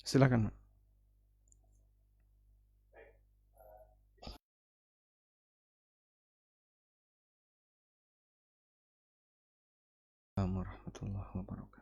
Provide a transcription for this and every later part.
Silakan. Assalamualaikum warahmatullahi wabarakatuh.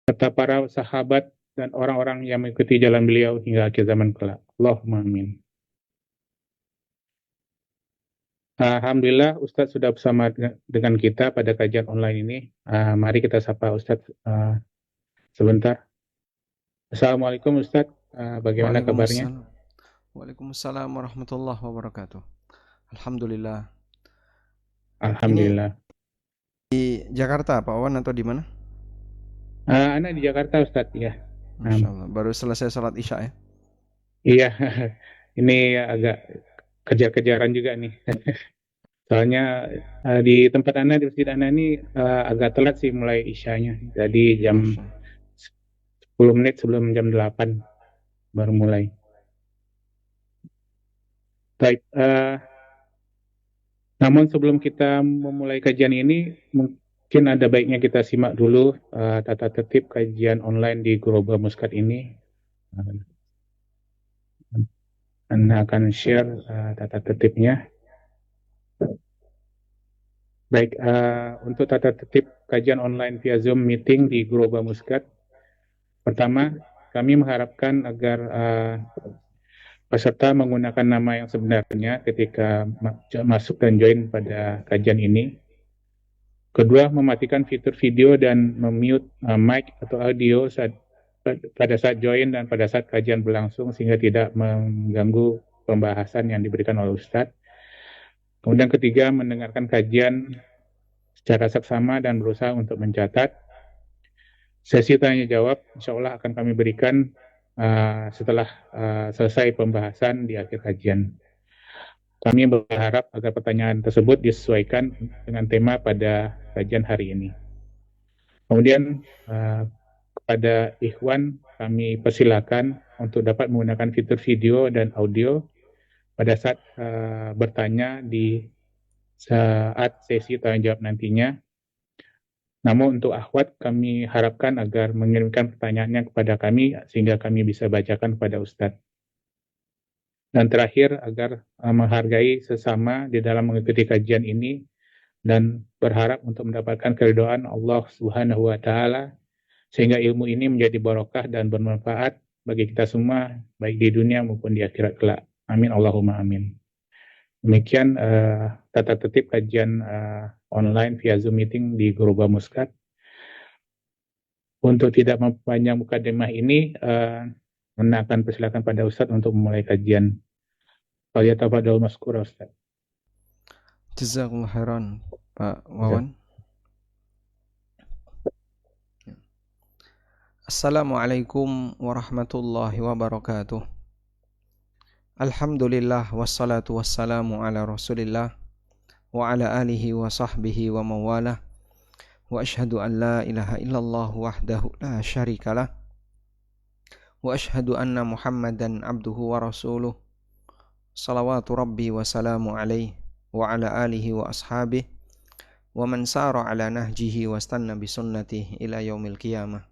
Serta para sahabat dan orang-orang yang mengikuti jalan beliau hingga akhir zaman kelak. Allahumma amin. Alhamdulillah Ustadz sudah bersama dengan kita pada kajian online ini. Mari kita sapa Ustadz sebentar. Assalamualaikum Ustadz, bagaimana kabarnya? Waalaikumsalam warahmatullahi wabarakatuh. Alhamdulillah. Alhamdulillah. Ini di Jakarta Pak Wawan atau di mana? Anak di Jakarta Ustadz, ya. Masya Allah. Baru selesai sholat Isya ya? Iya, ini agak kejar-kejaran juga nih. Soalnya di tempat Anda, di masjid Anda ini agak telat sih mulai Isyanya. Jadi jam 10 menit sebelum jam 8 baru mulai. Baik, namun sebelum kita memulai kajian ini, mungkin ada baiknya kita simak dulu tata tertib kajian online di Global Muscat ini. Anda akan share tata tertibnya. Baik, untuk tata tertib kajian online via Zoom meeting di Global Muscat, pertama, kami mengharapkan agar peserta menggunakan nama yang sebenarnya ketika masuk dan join pada kajian ini. Kedua, mematikan fitur video dan memute mic atau audio pada saat join dan pada saat kajian berlangsung sehingga tidak mengganggu pembahasan yang diberikan oleh Ustadz. Kemudian ketiga, mendengarkan kajian secara seksama dan berusaha untuk mencatat. Sesi tanya jawab insya Allah akan kami berikan setelah selesai pembahasan di akhir kajian. Kami berharap agar pertanyaan tersebut disesuaikan dengan tema pada kajian hari ini. Kemudian kepada Ikhwan kami persilakan untuk dapat menggunakan fitur video dan audio pada saat bertanya di saat sesi tanya jawab nantinya. Namun untuk akhwat kami harapkan agar mengirimkan pertanyaannya kepada kami sehingga kami bisa bacakan kepada Ustadz. Dan terakhir agar menghargai sesama di dalam mengikuti kajian ini dan berharap untuk mendapatkan keridhaan Allah Subhanahu wa taala sehingga ilmu ini menjadi barokah dan bermanfaat bagi kita semua baik di dunia maupun di akhirat kelak. Amin Allahumma amin. Demikian tata tertib kajian online via Zoom meeting di Global Muscat. Untuk tidak mempanjang mukadimah ini, Anda akan persilakan pada Ustadz untuk memulai kajian. Falyatafadhal mazkura Ustadz. Jazakallahu khairan Pak Wawan. Assalamualaikum warahmatullahi wabarakatuh. Alhamdulillah wassalatu wassalamu ala Rasulillah wa ala alihi wa sahbihi wa mawalah wa asyhadu an la ilaha illallah wahdahu la syarikalah wa asyhadu anna Muhammadan abduhu wa rasuluh salawatu rabbi wa salamu alaihi wa ala alihi wa ashabihi wa man sara ala nahjihi wa stanna bi sunnatihi ila yaumil qiyamah.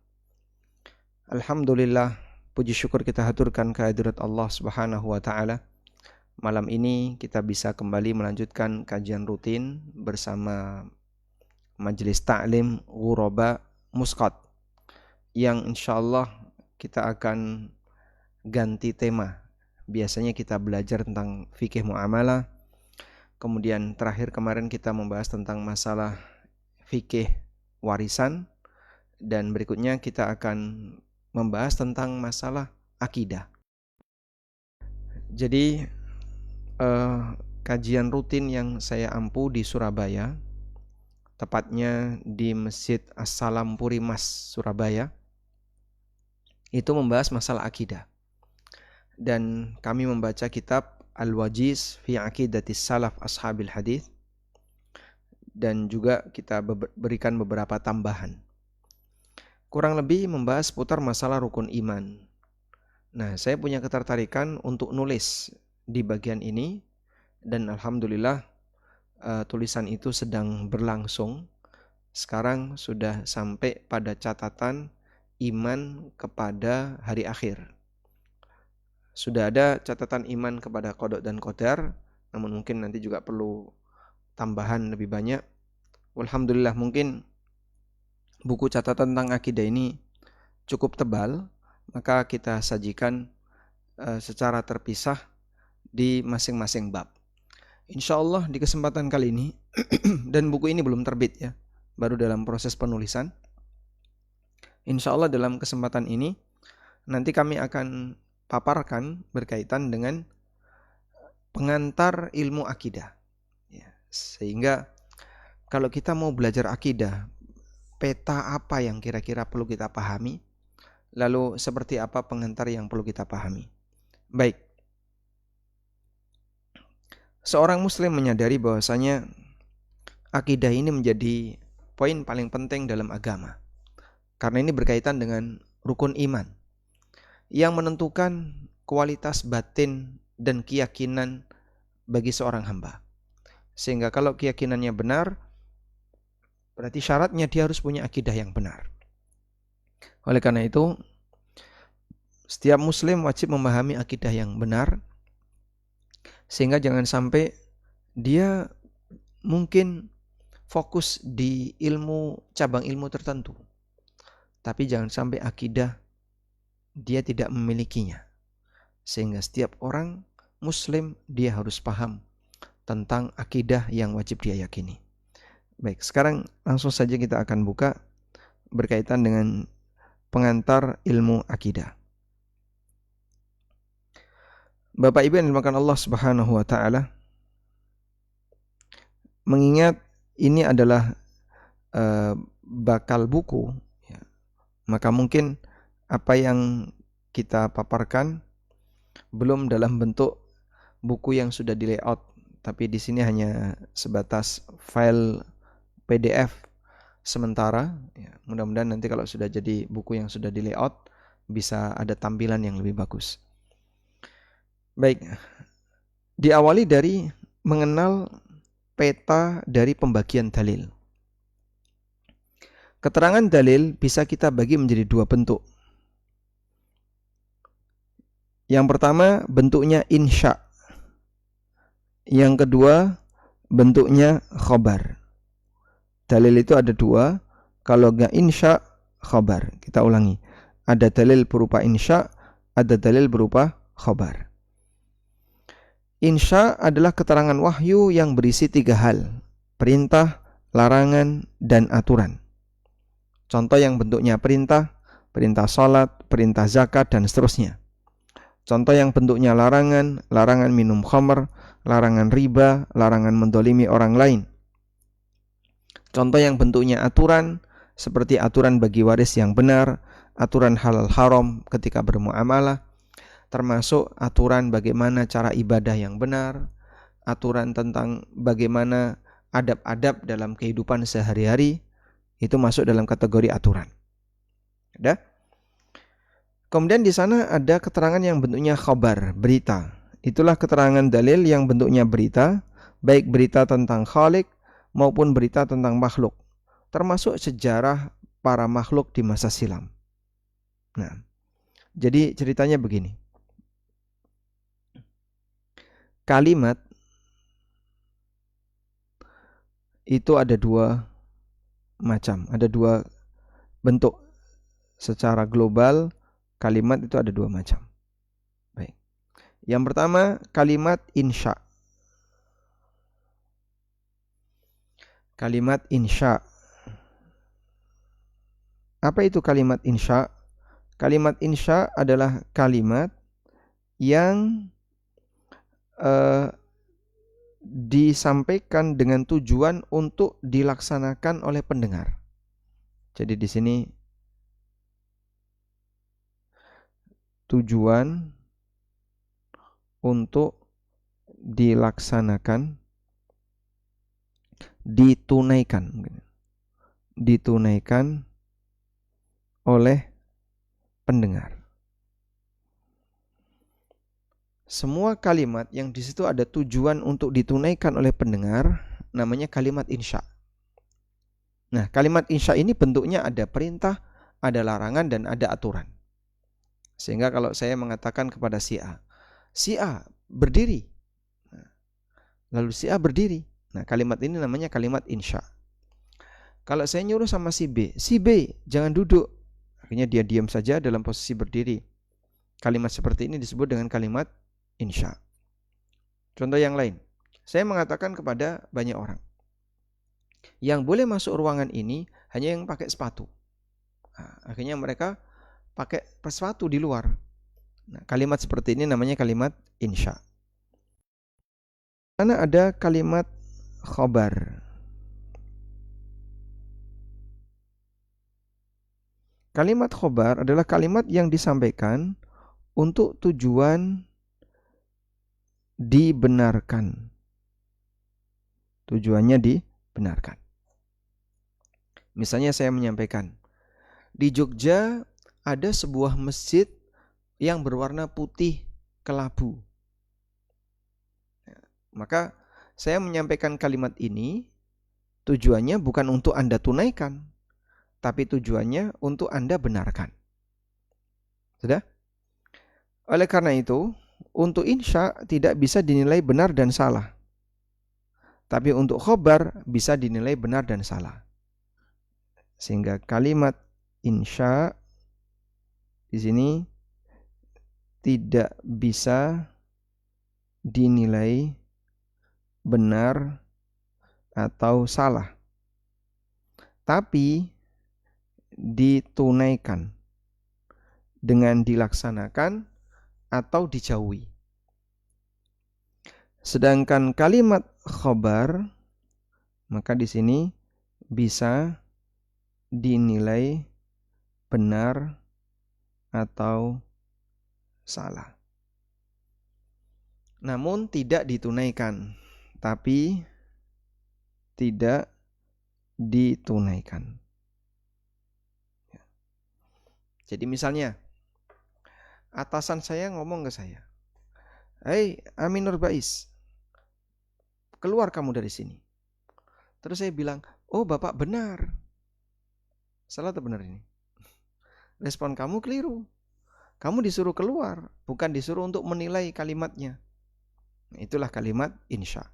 Alhamdulillah, puji syukur kita haturkan kehadirat Allah Subhanahu wa taala. Malam ini kita bisa kembali melanjutkan kajian rutin bersama Majelis Ta'lim Ghuraba Musqat, yang insyaallah kita akan ganti tema. Biasanya kita belajar tentang fikih muamalah. Kemudian terakhir kemarin kita membahas tentang masalah fikih warisan, dan berikutnya kita akan membahas tentang masalah akidah. Jadi kajian rutin yang saya ampu di Surabaya, tepatnya di Masjid As-Salam Puri Mas Surabaya, itu membahas masalah akidah. Dan kami membaca kitab Al-Wajiz fi Aqidatis Salaf Ashabil Hadith, dan juga kita berikan beberapa tambahan. Kurang lebih membahas seputar masalah rukun iman. Nah, saya punya ketertarikan untuk nulis di bagian ini, dan alhamdulillah tulisan itu sedang berlangsung. Sekarang sudah sampai pada catatan iman kepada hari akhir. Sudah ada catatan iman kepada qada dan qadar, namun mungkin nanti juga perlu tambahan lebih banyak. Alhamdulillah, mungkin buku catatan tentang akidah ini cukup tebal, maka kita sajikan secara terpisah di masing-masing bab. Insyaallah di kesempatan kali ini dan buku ini belum terbit ya, baru dalam proses penulisan. Insyaallah dalam kesempatan ini nanti kami akan paparkan berkaitan dengan pengantar ilmu akidah ya, sehingga kalau kita mau belajar akidah, peta apa yang kira-kira perlu kita pahami, lalu seperti apa pengantar yang perlu kita pahami. Baik, seorang muslim menyadari bahwasanya akidah ini menjadi poin paling penting dalam agama, karena ini berkaitan dengan rukun iman yang menentukan kualitas batin dan keyakinan bagi seorang hamba. Sehingga kalau keyakinannya benar, berarti syaratnya dia harus punya akidah yang benar. Oleh karena itu, setiap muslim wajib memahami akidah yang benar, sehingga jangan sampai dia mungkin fokus di cabang ilmu tertentu, tapi jangan sampai akidah dia tidak memilikinya. Sehingga setiap orang muslim dia harus paham tentang akidah yang wajib dia yakini. Baik, sekarang langsung saja kita akan buka berkaitan dengan pengantar ilmu akidah. Bapak Ibu yang dimuliakan Allah Subhanahu wa taala, mengingat ini adalah bakal buku ya, maka mungkin apa yang kita paparkan belum dalam bentuk buku yang sudah di layout, tapi di sini hanya sebatas file PDF sementara ya. Mudah-mudahan nanti kalau sudah jadi buku yang sudah di layout bisa ada tampilan yang lebih bagus. Baik, diawali dari mengenal peta dari pembagian dalil. Keterangan dalil bisa kita bagi menjadi dua bentuk. Yang pertama bentuknya insya, yang kedua bentuknya khobar. Dalil itu ada dua, kalau enggak insya, khobar. Kita ulangi, ada dalil berupa insya, ada dalil berupa khobar. Insya adalah keterangan wahyu yang berisi tiga hal: perintah, larangan, dan aturan. Contoh yang bentuknya perintah, perintah salat, perintah zakat, dan seterusnya. Contoh yang bentuknya larangan, larangan minum khamr, larangan riba, larangan mendolimi orang lain. Contoh yang bentuknya aturan, seperti aturan bagi waris yang benar, aturan halal haram ketika bermuamalah, termasuk aturan bagaimana cara ibadah yang benar, aturan tentang bagaimana adab-adab dalam kehidupan sehari-hari, Itu masuk dalam kategori aturan. Ada? Kemudian di sana ada keterangan yang bentuknya khabar, berita. Itulah keterangan dalil yang bentuknya berita, baik berita tentang Khalik maupun berita tentang makhluk, termasuk sejarah para makhluk di masa silam. Nah, jadi ceritanya begini. Kalimat itu ada dua macam, ada dua bentuk. Secara global, kalimat itu ada dua macam. Baik. Yang pertama, kalimat insya. Kalimat insya. Apa itu kalimat insya? Kalimat insya adalah kalimat yang disampaikan dengan tujuan untuk dilaksanakan oleh pendengar. Jadi di sini tujuan untuk dilaksanakan, ditunaikan oleh pendengar. Semua kalimat yang di situ ada tujuan untuk ditunaikan oleh pendengar namanya kalimat insya. Nah, kalimat insya ini bentuknya ada perintah, ada larangan, dan ada aturan. Sehingga kalau saya mengatakan kepada si A berdiri. Lalu si A berdiri. Nah, kalimat ini namanya kalimat insya. Kalau saya nyuruh sama si B jangan duduk. Akhirnya dia diam saja dalam posisi berdiri. Kalimat seperti ini disebut dengan kalimat insya. Contoh yang lain. Saya mengatakan kepada banyak orang, yang boleh masuk ruangan ini hanya yang pakai sepatu. Nah, akhirnya mereka pakai sepatu di luar. Nah, kalimat seperti ini namanya kalimat insya. Karena ada kalimat khobar. Kalimat khobar adalah kalimat yang disampaikan untuk tujuan dibenarkan. Tujuannya dibenarkan. Misalnya saya menyampaikan, di Jogja ada sebuah masjid yang berwarna putih kelabu. Maka saya menyampaikan kalimat ini tujuannya bukan untuk Anda tunaikan, tapi tujuannya untuk Anda benarkan. Sudah? Oleh karena itu, untuk insya tidak bisa dinilai benar dan salah. Tapi untuk khobar bisa dinilai benar dan salah. Sehingga kalimat insya di sini tidak bisa dinilai benar atau salah, tapi ditunaikan dengan dilaksanakan atau dijauhi. Sedangkan kalimat khobar maka di sini bisa dinilai benar atau salah. Namun tidak ditunaikan, tapi tidak ditunaikan. Jadi misalnya, atasan saya ngomong ke saya, "Hei Amin Nurbais, keluar kamu dari sini." Terus saya bilang, "Oh Bapak benar." Salah atau benar ini? Respon kamu keliru. Kamu disuruh keluar, bukan disuruh untuk menilai kalimatnya. Itulah kalimat insya.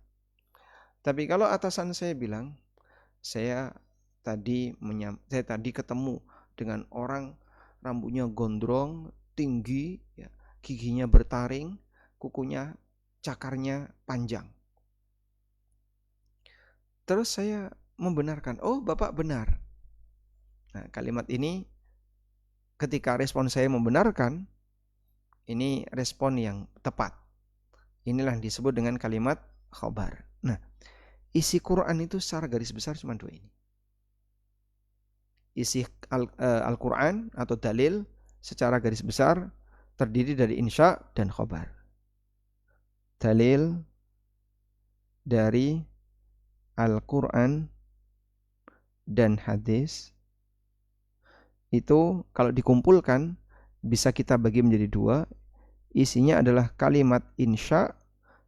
Tapi kalau atasan saya bilang, saya tadi ketemu dengan orang rambutnya gondrong, tinggi, ya, giginya bertaring, kukunya, cakarnya panjang. Terus saya membenarkan, "Oh Bapak benar." Nah, kalimat ini ketika respon saya membenarkan, ini respon yang tepat. Inilah yang disebut dengan kalimat khobar. Nah, isi Quran itu secara garis besar cuma dua ini. Isi Al-Quran atau dalil secara garis besar terdiri dari insya dan khobar. Dalil dari Al-Quran dan hadis itu kalau dikumpulkan bisa kita bagi menjadi dua. Isinya adalah kalimat insya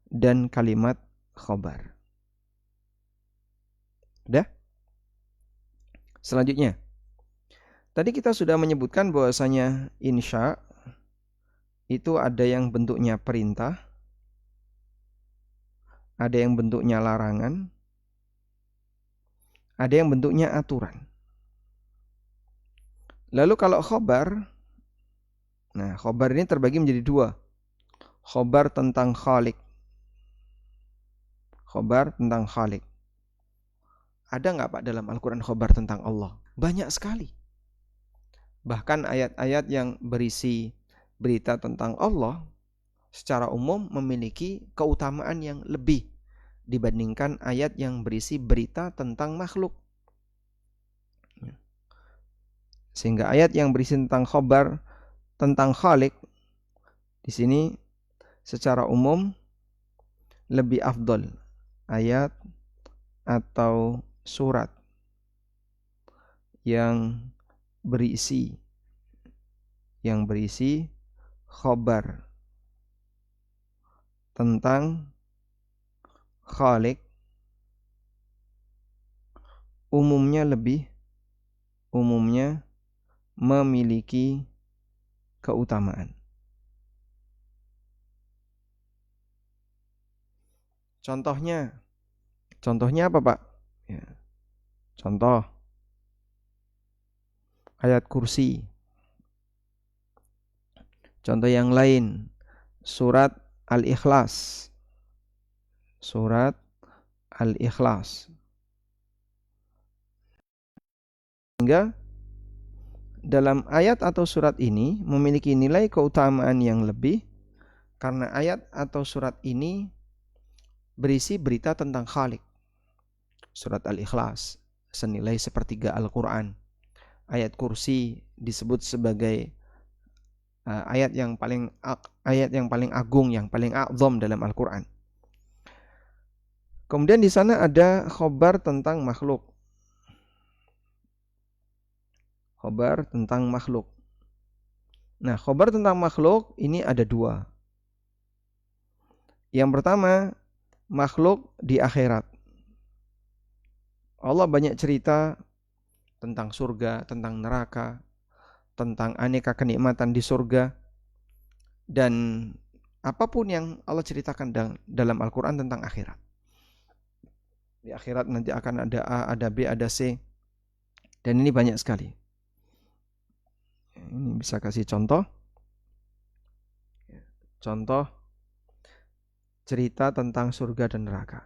dan kalimat khobar. Udah? Selanjutnya, tadi kita sudah menyebutkan bahwasanya insya itu ada yang bentuknya perintah, ada yang bentuknya larangan, ada yang bentuknya aturan. Lalu kalau khobar, nah khobar ini terbagi menjadi dua. Khobar tentang Khalik. Khobar tentang Khalik. Ada nggak Pak dalam Al-Quran khobar tentang Allah? Banyak sekali. Bahkan ayat-ayat yang berisi berita tentang Allah secara umum memiliki keutamaan yang lebih dibandingkan ayat yang berisi berita tentang makhluk. Sehingga ayat yang berisi tentang khobar tentang Khalik di sini secara umum lebih afdol ayat atau surat yang berisi khobar tentang Khalik umumnya memiliki keutamaan. Contohnya apa Pak? Ya. Contoh ayat kursi. Contoh yang lain surat Al-Ikhlas. Surat Al-Ikhlas. Sehingga dalam ayat atau surat ini memiliki nilai keutamaan yang lebih karena ayat atau surat ini berisi berita tentang Khalik. Surat Al-Ikhlas senilai sepertiga Al-Quran. Ayat kursi disebut sebagai ayat yang paling agung, yang paling a'zam dalam Al-Quran. Kemudian di sana ada khobar tentang makhluk. Khobar tentang makhluk. Nah, khobar tentang makhluk ini ada dua. Yang pertama, makhluk di akhirat. Allah banyak cerita tentang surga, tentang neraka, tentang aneka kenikmatan di surga. Dan apapun yang Allah ceritakan dalam Al-Quran tentang akhirat. Di akhirat nanti akan ada A, ada B, ada C. Dan ini banyak sekali. Ini bisa kasih contoh. Contoh cerita tentang surga dan neraka.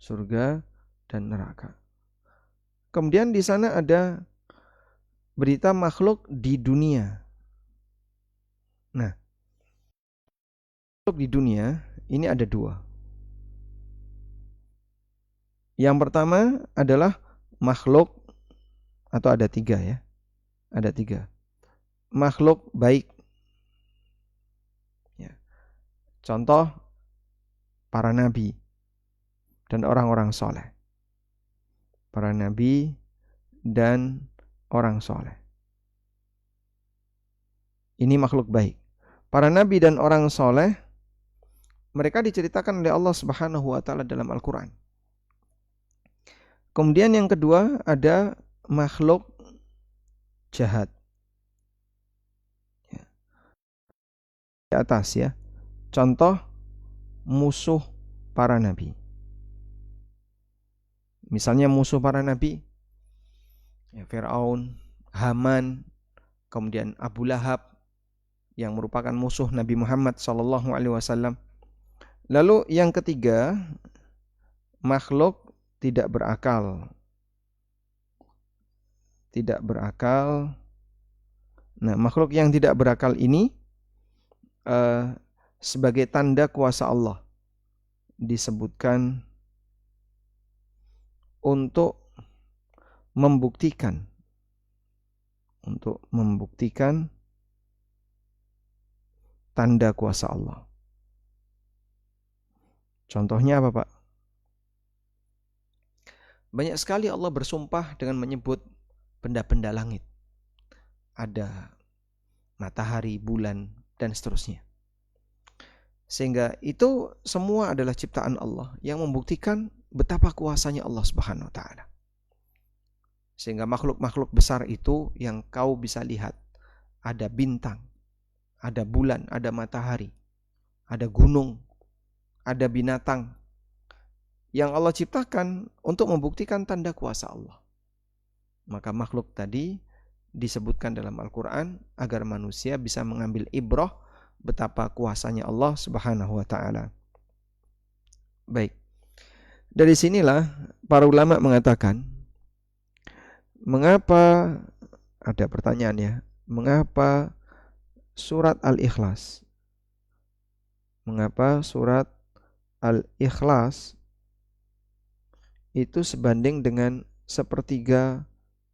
Surga dan neraka. Kemudian di sana ada berita makhluk di dunia. Nah, makhluk di dunia ini ada dua. Yang pertama adalah makhluk, atau ada tiga ya. Ada tiga. Makhluk baik. Ya. Contoh para nabi dan orang-orang soleh. Para nabi dan orang soleh. Ini makhluk baik. Para nabi dan orang soleh, mereka diceritakan oleh Allah Subhanahu wa Ta'ala dalam Al-Quran. Kemudian yang kedua ada makhluk jahat. Ya. Di atas ya. Contoh musuh para nabi. Misalnya musuh para nabi, ya, Fir'aun, Haman, kemudian Abu Lahab yang merupakan musuh Nabi Muhammad SAW. Lalu yang ketiga, makhluk tidak berakal. Tidak berakal. Nah, makhluk yang tidak berakal ini sebagai tanda kuasa Allah disebutkan untuk membuktikan tanda kuasa Allah. Contohnya apa Pak? Banyak sekali Allah bersumpah dengan menyebut benda-benda langit. Ada matahari, bulan, dan seterusnya. Sehingga itu semua adalah ciptaan Allah yang membuktikan betapa kuasanya Allah Subhanahu wa taala. Sehingga makhluk-makhluk besar itu yang kau bisa lihat, ada bintang, ada bulan, ada matahari, ada gunung, ada binatang yang Allah ciptakan untuk membuktikan tanda kuasa Allah. Maka makhluk tadi disebutkan dalam Al-Quran agar manusia bisa mengambil ibrah betapa kuasanya Allah Subhanahu wa taala. Baik. Dari sinilah para ulama mengatakan, mengapa, ada pertanyaan ya, mengapa surat Al-Ikhlas? Mengapa surat Al-Ikhlas itu sebanding dengan sepertiga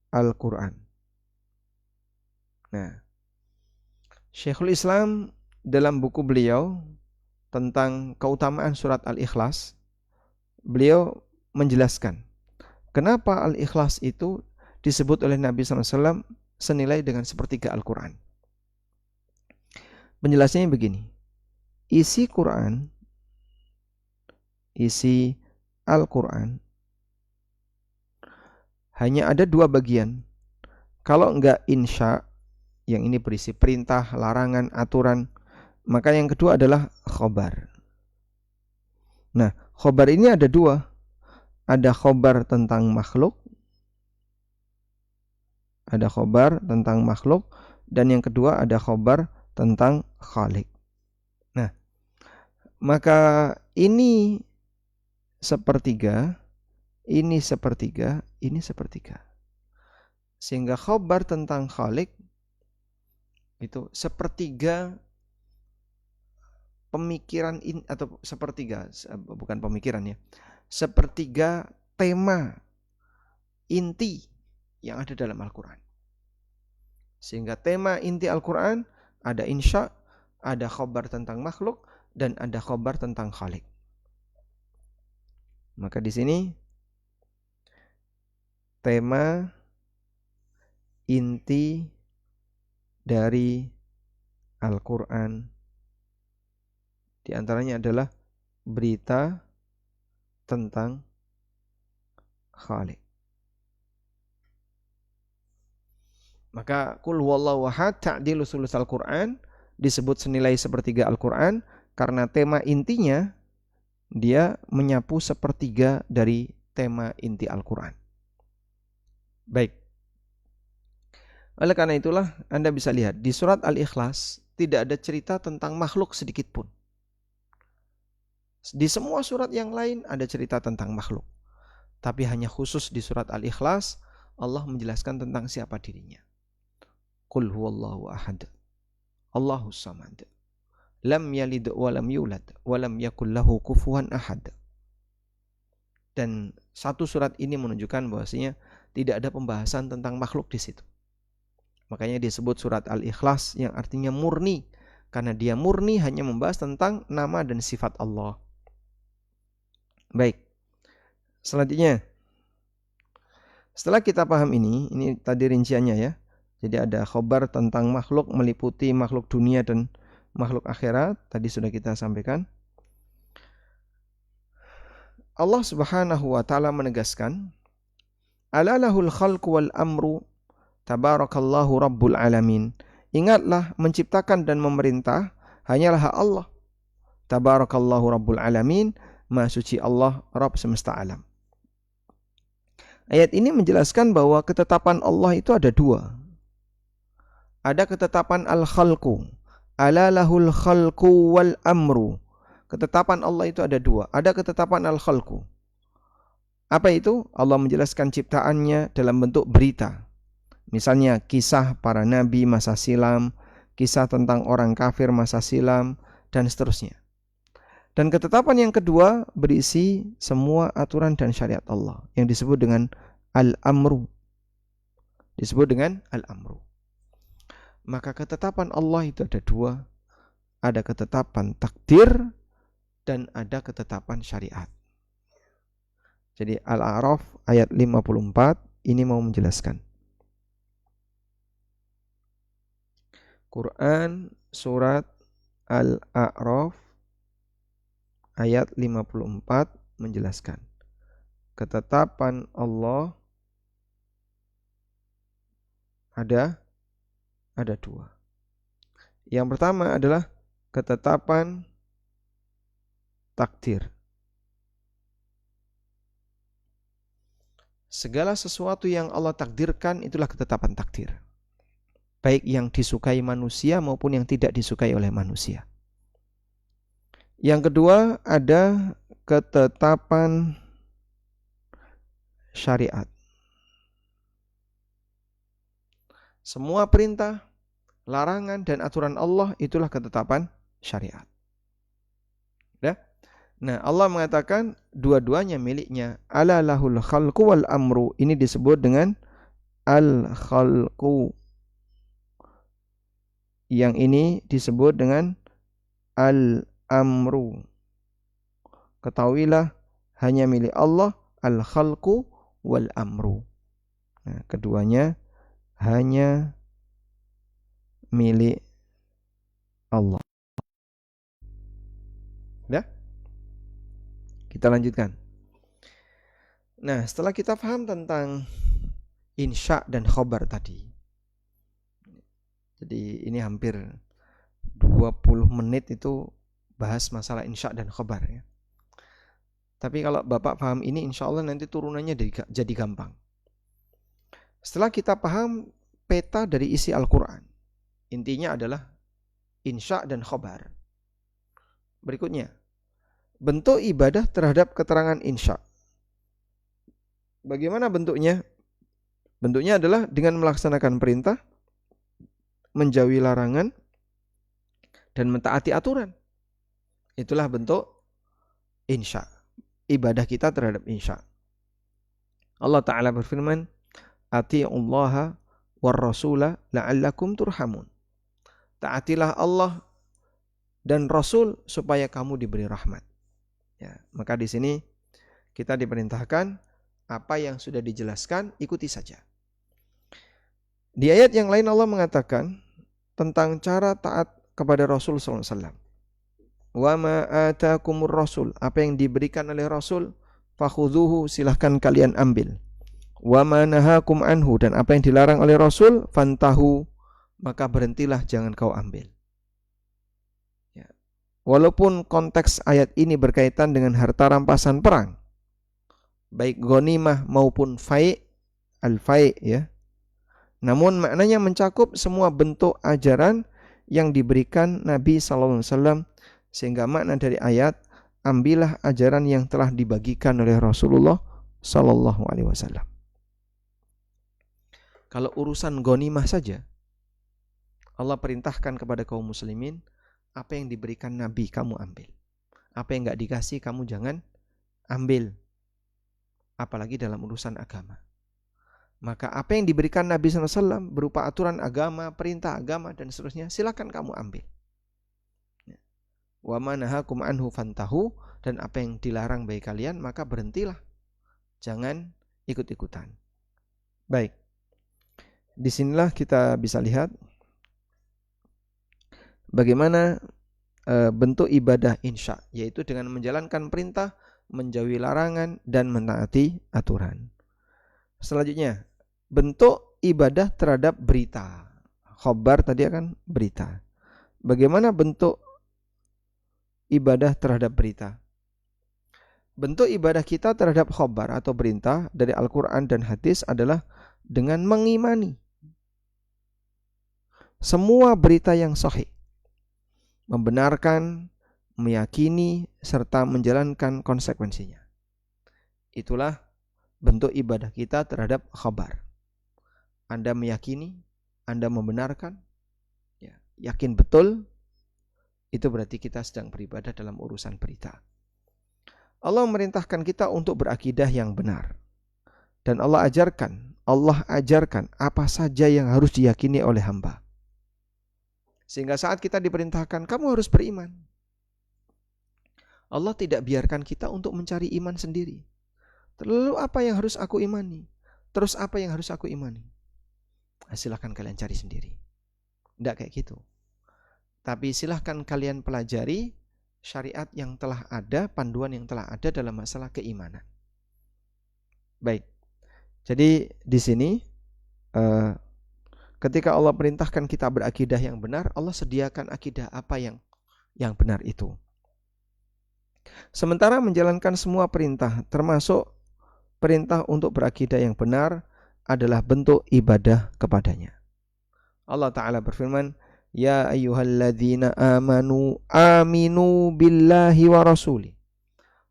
Al-Quran? Nah, Syekhul Islam dalam buku beliau tentang keutamaan surat Al-Ikhlas, beliau menjelaskan kenapa Al-Ikhlas itu disebut oleh Nabi SAW senilai dengan sepertiga Al-Quran. Penjelasannya begini, isi Al-Quran hanya ada dua bagian. Kalau enggak insya, yang ini berisi perintah, larangan, aturan, maka yang kedua adalah khobar. Nah, khobar ini ada dua. Ada khobar tentang makhluk, dan yang kedua ada khobar tentang khalik. Nah, maka ini sepertiga, ini sepertiga, ini sepertiga. Sehingga khobar tentang khalik itu sepertiga pemikiran atau sepertiga, bukan pemikiran ya, sepertiga tema inti yang ada dalam Al-Quran. Sehingga tema inti Al-Quran ada insya, ada khobar tentang makhluk, dan ada khobar tentang khalik. Maka di sini tema inti dari Al-Quran di antaranya adalah berita tentang khalik. Maka qul huwallahu ahad ta'dilu sulusal Quran disebut senilai sepertiga Al-Quran karena tema intinya dia menyapu sepertiga dari tema inti Al-Quran. Baik. Oleh karena itulah Anda bisa lihat di surat Al-Ikhlas tidak ada cerita tentang makhluk sedikit pun. Di semua surat yang lain ada cerita tentang makhluk. Tapi hanya khusus di surat Al-Ikhlas Allah menjelaskan tentang siapa dirinya. Qul huwallahu ahad, Allahus samad, lam yalid wa lam yulad wa lam yakul lahu kufuwan ahad. Dan satu surat ini menunjukkan bahwasanya tidak ada pembahasan tentang makhluk di situ. Makanya disebut surat Al-Ikhlas yang artinya murni, karena dia murni hanya membahas tentang nama dan sifat Allah. Baik. Selanjutnya, setelah kita paham ini tadi rinciannya ya. Jadi ada khobar tentang makhluk meliputi makhluk dunia dan makhluk akhirat, tadi sudah kita sampaikan. Allah Subhanahu wa taala menegaskan, "Ala lahul khalqu wal amru, tabarakallahu rabbul alamin." Ingatlah, menciptakan dan memerintah hanyalah Allah. Tabarakallahu rabbul alamin, Maha suci Allah, Rabb semesta alam. Ayat ini menjelaskan bahwa ketetapan Allah itu ada dua. Ada ketetapan al-khalqu, ala lahul khalqu wal amru. Ketetapan Allah itu ada dua. Ada ketetapan al-khalqu. Apa itu? Allah menjelaskan ciptaannya dalam bentuk berita. Misalnya kisah para nabi masa silam, kisah tentang orang kafir masa silam, dan seterusnya. Dan ketetapan yang kedua berisi semua aturan dan syariat Allah yang disebut dengan al-amru. Disebut dengan al-amru. Maka ketetapan Allah itu ada dua. Ada ketetapan takdir dan ada ketetapan syariat. Jadi Al-A'raf ayat 54 ini mau menjelaskan. Quran surat Al-A'raf ayat 54 menjelaskan. Ketetapan Allah ada dua. Yang pertama adalah ketetapan takdir. Segala sesuatu yang Allah takdirkan itulah ketetapan takdir. Baik yang disukai manusia maupun yang tidak disukai oleh manusia. Yang kedua ada ketetapan syariat. Semua perintah, larangan dan aturan Allah itulah ketetapan syariat. Ya? Nah, Allah mengatakan dua-duanya miliknya. Ala lahul khalqu wal amru. Ini disebut dengan al-khalqu. Yang ini disebut dengan al-amru. Ketahuilah hanya milik Allah al-khalqu wal amru. Nah, keduanya hanya milik Allah. Ya? Kita lanjutkan. Nah, setelah kita paham tentang insya dan khobar tadi. Jadi ini hampir 20 menit itu bahas masalah insya dan khobar ya. Tapi kalau Bapak paham ini, insya Allah nanti turunannya jadi gampang. Setelah kita paham peta dari isi Al-Quran, intinya adalah insya dan khobar. Berikutnya, bentuk ibadah terhadap keterangan insya. Bagaimana bentuknya? Bentuknya adalah dengan melaksanakan perintah, menjauhi larangan, dan mentaati aturan. Itulah bentuk insya. Ibadah kita terhadap insya. Allah Ta'ala berfirman, Ati'ullaha war rasula la'allakum turhamun. Taatilah Allah dan Rasul supaya kamu diberi rahmat. Ya, maka di sini kita diperintahkan apa yang sudah dijelaskan ikuti saja. Di ayat yang lain Allah mengatakan tentang cara taat kepada Rasul SAW. Wa ma atakumur rasul, apa yang diberikan oleh Rasul, fakhudhuhu, silahkan kalian ambil. Wa ma nahakum anhu, dan apa yang dilarang oleh Rasul, fantahu, maka berhentilah, jangan kau ambil. Ya. Walaupun konteks ayat ini berkaitan dengan harta rampasan perang, baik ghanimah maupun fai', al-fai' ya. Namun maknanya mencakup semua bentuk ajaran yang diberikan Nabi SAW, sehingga makna dari ayat, ambillah ajaran yang telah dibagikan oleh Rasulullah SAW. Kalau urusan ghanimah saja, Allah perintahkan kepada kaum muslimin, apa yang diberikan Nabi kamu ambil, apa yang gak dikasih kamu jangan ambil, apalagi dalam urusan agama. Maka apa yang diberikan Nabi SAW berupa aturan agama, perintah agama dan seterusnya, silakan kamu ambil. Wa ma nahakum anhu fantahu, dan apa yang dilarang bagi kalian maka berhentilah, jangan ikut-ikutan. Baik, disinilah kita bisa lihat bagaimana bentuk ibadah insya, yaitu dengan menjalankan perintah, menjauhi larangan dan menaati aturan. Selanjutnya, bentuk ibadah terhadap berita. Khobar tadi akan berita. Bagaimana bentuk ibadah terhadap berita? Bentuk ibadah kita terhadap khobar atau berita dari Al-Quran dan hadis adalah dengan mengimani semua berita yang sahih, membenarkan, meyakini, serta menjalankan konsekuensinya. Itulah bentuk ibadah kita terhadap khabar. Anda meyakini, Anda membenarkan, ya, yakin betul, itu berarti kita sedang beribadah dalam urusan berita. Allah memerintahkan kita untuk berakidah yang benar. Dan Allah ajarkan apa saja yang harus diyakini oleh hamba. Sehingga saat kita diperintahkan, kamu harus beriman, Allah tidak biarkan kita untuk mencari iman sendiri. Lalu apa yang harus aku imani? Terus apa yang harus aku imani? Silahkan kalian cari sendiri. Tidak kayak gitu. Tapi silahkan kalian pelajari syariat yang telah ada, panduan yang telah ada dalam masalah keimanan. Baik. Jadi di sini ketika Allah perintahkan kita berakidah yang benar, Allah sediakan akidah apa yang benar itu. Sementara menjalankan semua perintah, termasuk perintah untuk berakidah yang benar, adalah bentuk ibadah kepadanya. Allah Ta'ala berfirman, Ya ayyuhalladzina amanu aminu billahi wa rasuli.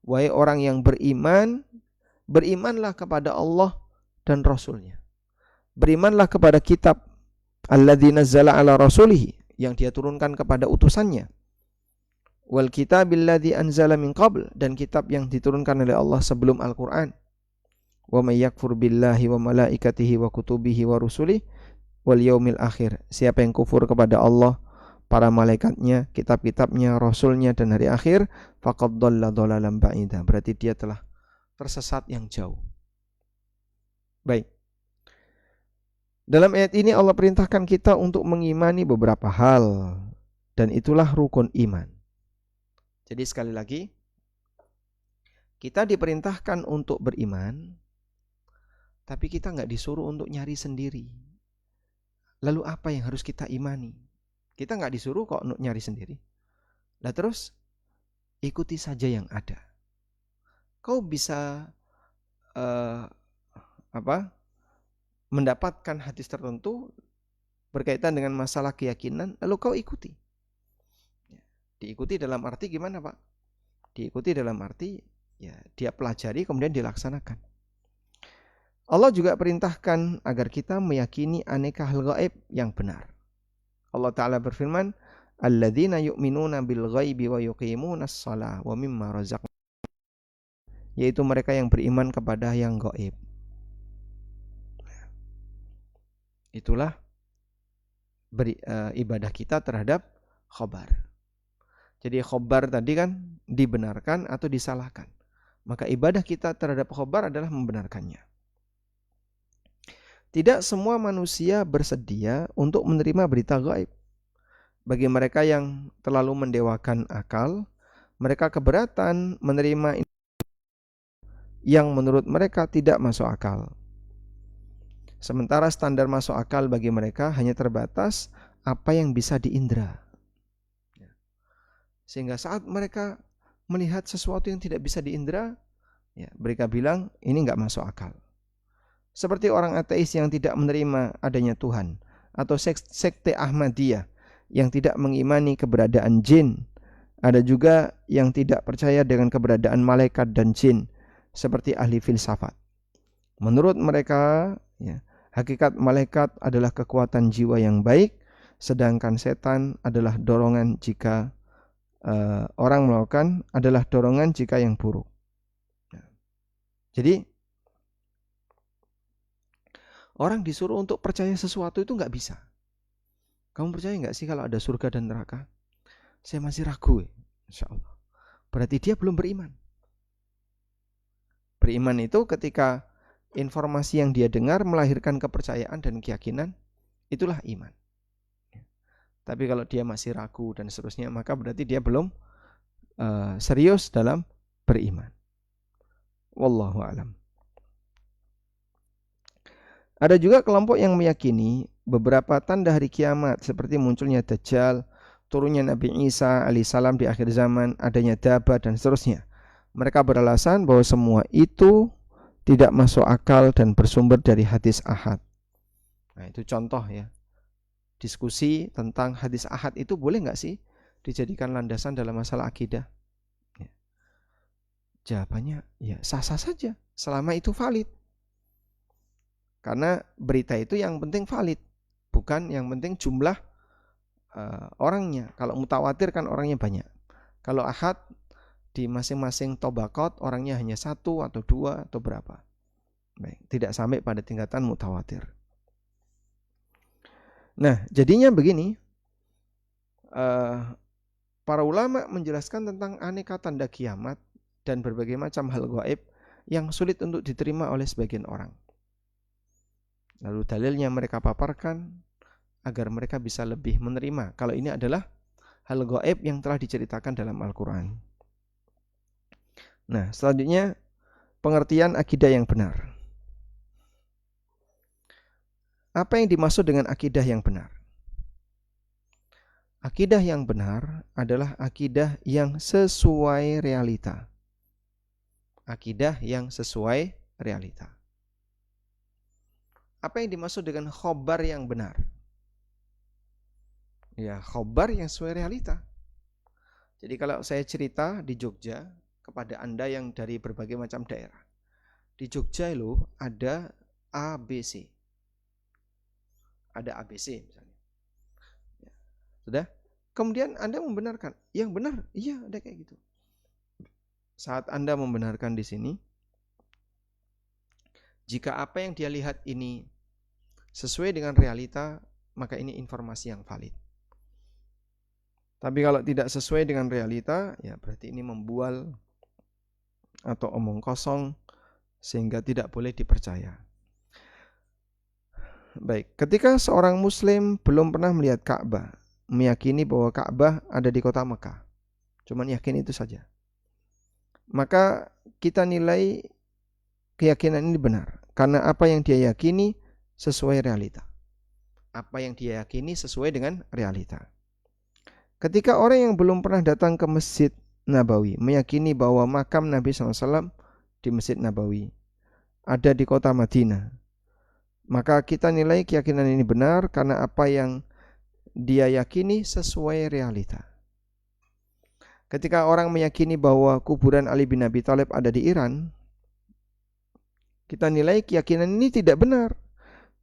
Wahai orang yang beriman, berimanlah kepada Allah dan Rasulnya. Berimanlah kepada kitab alladzi nazzala ala rasulihi, yang dia turunkan kepada utusannya. Wal kitabil ladzi anzala min qabl, dan kitab yang diturunkan oleh Allah sebelum Al-Qur'an. Wa may yakfur billahi wa malaikatihi wa kutubihi wa rusulihi wal yaumil akhir. Siapa yang kufur kepada Allah, para malaikatnya, kitab-kitabnya, rasulnya dan hari akhir, faqad dhalla dhalalan ba'ida. Berarti dia telah tersesat yang jauh. Baik. Dalam ayat ini Allah perintahkan kita untuk mengimani beberapa hal, dan itulah rukun iman. Jadi sekali lagi, kita diperintahkan untuk beriman, tapi kita nggak disuruh untuk nyari sendiri. Lalu apa yang harus kita imani? Kita nggak disuruh kok untuk nyari sendiri. Nah terus, ikuti saja yang ada. Kau bisa mendapatkan hadis tertentu berkaitan dengan masalah keyakinan, lalu kau ikuti. Diikuti dalam arti gimana, Pak? Diikuti dalam arti ya dia pelajari kemudian dilaksanakan. Allah juga perintahkan agar kita meyakini aneka hal gaib yang benar. Allah Ta'ala berfirman, Alladzina yu'minuna bil ghaibi wa yuqimunas shalah wa mimma razaqnahum, yaitu mereka yang beriman kepada yang gaib. Itulah ibadah kita terhadap khobar. Jadi khobar tadi kan dibenarkan atau disalahkan. Maka ibadah kita terhadap khobar adalah membenarkannya. Tidak semua manusia bersedia untuk menerima berita gaib. Bagi mereka yang terlalu mendewakan akal, mereka keberatan menerima yang menurut mereka tidak masuk akal. Sementara standar masuk akal bagi mereka hanya terbatas apa yang bisa diindra. Sehingga saat mereka melihat sesuatu yang tidak bisa diindra, ya, mereka bilang ini enggak masuk akal. Seperti orang ateis yang tidak menerima adanya Tuhan, atau sekte Ahmadiyah yang tidak mengimani keberadaan jin. Ada juga yang tidak percaya dengan keberadaan malaikat dan jin, seperti ahli filsafat. Menurut mereka, ya, hakikat malaikat adalah kekuatan jiwa yang baik, sedangkan setan adalah dorongan jika orang melakukan adalah dorongan jika yang buruk. Jadi orang disuruh untuk percaya sesuatu itu nggak bisa. Kamu percaya nggak sih kalau ada surga dan neraka? Saya masih ragu, insya Allah. Berarti dia belum beriman. Beriman itu ketika informasi yang dia dengar melahirkan kepercayaan dan keyakinan, itulah iman. Tapi kalau dia masih ragu dan seterusnya, maka berarti dia belum serius dalam beriman. Wallahu a'lam. Ada juga kelompok yang meyakini beberapa tanda hari kiamat seperti munculnya Dajjal, turunnya Nabi Isa alaihissalam di akhir zaman, adanya Dabba dan seterusnya. Mereka beralasan bahwa semua itu tidak masuk akal dan bersumber dari hadis ahad. Nah itu contoh ya. Diskusi tentang hadis ahad itu boleh nggak sih dijadikan landasan dalam masalah akidah? Ya. Jawabannya ya sah-sah saja selama itu valid. Karena berita itu yang penting valid, bukan yang penting jumlah orangnya. Kalau mutawatir kan orangnya banyak. Kalau ahad di masing-masing tobaqat orangnya hanya 1 atau 2 atau berapa. Baik, tidak sampai pada tingkatan mutawatir. Nah, jadinya begini, para ulama menjelaskan tentang aneka tanda kiamat dan berbagai macam hal gaib yang sulit untuk diterima oleh sebagian orang. Lalu dalilnya mereka paparkan agar mereka bisa lebih menerima kalau ini adalah hal gaib yang telah diceritakan dalam Al-Quran. Nah, selanjutnya pengertian akidah yang benar. Apa yang dimaksud dengan akidah yang benar? Akidah yang benar adalah akidah yang sesuai realita. Akidah yang sesuai realita. Apa yang dimaksud dengan khobar yang benar? Ya, khobar yang sesuai realita. Jadi kalau saya cerita di Jogja kepada Anda yang dari berbagai macam daerah. Di Jogja loh ada ABC. Ada ABC misalnya. Ya, sudah? Kemudian Anda membenarkan, yang benar, iya ada kayak gitu. Saat Anda membenarkan di sini, jika apa yang dia lihat ini sesuai dengan realita, maka ini informasi yang valid. Tapi kalau tidak sesuai dengan realita, ya berarti ini membual atau omong kosong sehingga tidak boleh dipercaya. Baik, ketika seorang muslim belum pernah melihat Ka'bah, meyakini bahwa Ka'bah ada di kota Mekah, cuman yakin itu saja, maka kita nilai keyakinan ini benar karena apa yang dia yakini sesuai realita. Apa yang dia yakini sesuai dengan realita. Ketika orang yang belum pernah datang ke Masjid Nabawi meyakini bahwa makam Nabi SAW di Masjid Nabawi ada di kota Madinah, maka kita nilai keyakinan ini benar karena apa yang dia yakini sesuai realita. Ketika orang meyakini bahwa kuburan Ali bin Abi Thalib ada di Iran, kita nilai keyakinan ini tidak benar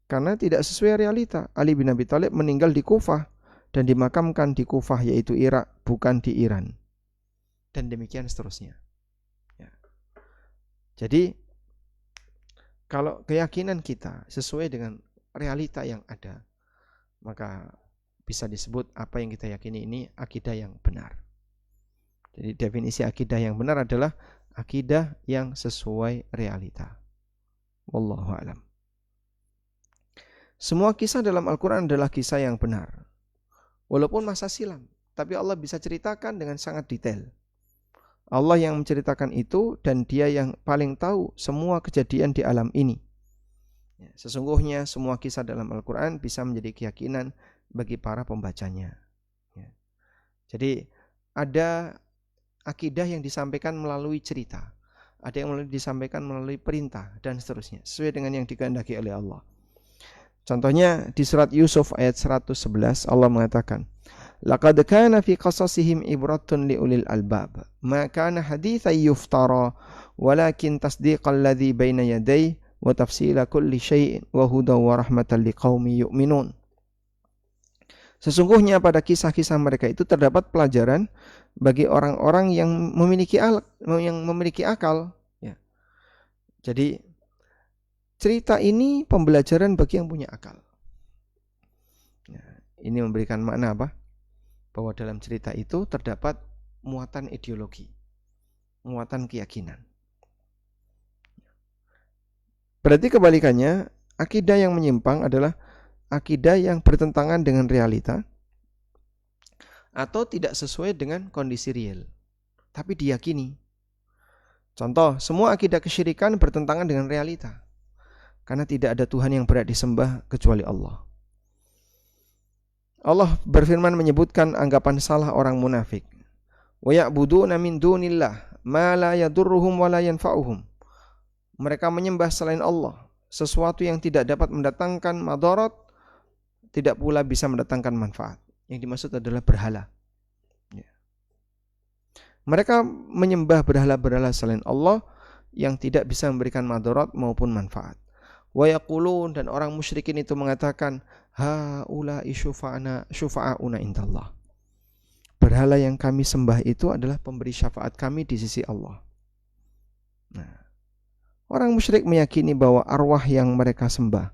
karena tidak sesuai realita. Ali bin Abi Thalib meninggal di Kufah dan dimakamkan di Kufah yaitu Irak, bukan di Iran. Dan demikian seterusnya. Ya. Jadi kalau keyakinan kita sesuai dengan realita yang ada, maka bisa disebut apa yang kita yakini ini akidah yang benar. Jadi definisi akidah yang benar adalah akidah yang sesuai realita. Wallahu a'lam. Semua kisah dalam Al-Quran adalah kisah yang benar. Walaupun masa silam, tapi Allah bisa ceritakan dengan sangat detail. Allah yang menceritakan itu dan dia yang paling tahu semua kejadian di alam ini. Sesungguhnya semua kisah dalam Al-Quran bisa menjadi keyakinan bagi para pembacanya. Jadi ada akidah yang disampaikan melalui cerita, ada yang disampaikan melalui perintah dan seterusnya, sesuai dengan yang dikehendaki oleh Allah. Contohnya di surat Yusuf ayat 111 Allah mengatakan, laqad kana fi qasasihim ibratun liulil albab ma kana haditsan yuftara walakin tasdiqal ladzi baina yadayhi wa tafsila kulli syai'in wa hudan wa rahmatan liqaumin yu'minun. Sesungguhnya pada kisah-kisah mereka itu terdapat pelajaran bagi orang-orang yang memiliki akal. Ya. Jadi cerita ini pembelajaran bagi yang punya akal. Ya, ini memberikan makna apa? Bahwa dalam cerita itu terdapat muatan ideologi, muatan keyakinan. Berarti kebalikannya, akidah yang menyimpang adalah akidah yang bertentangan dengan realita atau tidak sesuai dengan kondisi real, tapi diyakini. Contoh, semua akidah kesyirikan bertentangan dengan realita, karena tidak ada Tuhan yang berhak disembah kecuali Allah. Allah berfirman menyebutkan anggapan salah orang munafik. Wa ya'buduna min dunillah ma la yadurruhum wa la yanfa'uhum. Mereka menyembah selain Allah sesuatu yang tidak dapat mendatangkan madarat, tidak pula bisa mendatangkan manfaat. Yang dimaksud adalah berhala. Ya. Mereka menyembah berhala-berhala selain Allah yang tidak bisa memberikan madarat maupun manfaat. Wa yaqulun, dan orang musyrikin itu mengatakan, haula'i syufa'auna indallah. Berhala yang kami sembah itu adalah pemberi syafaat kami di sisi Allah. Nah, orang musyrik meyakini bahwa arwah yang mereka sembah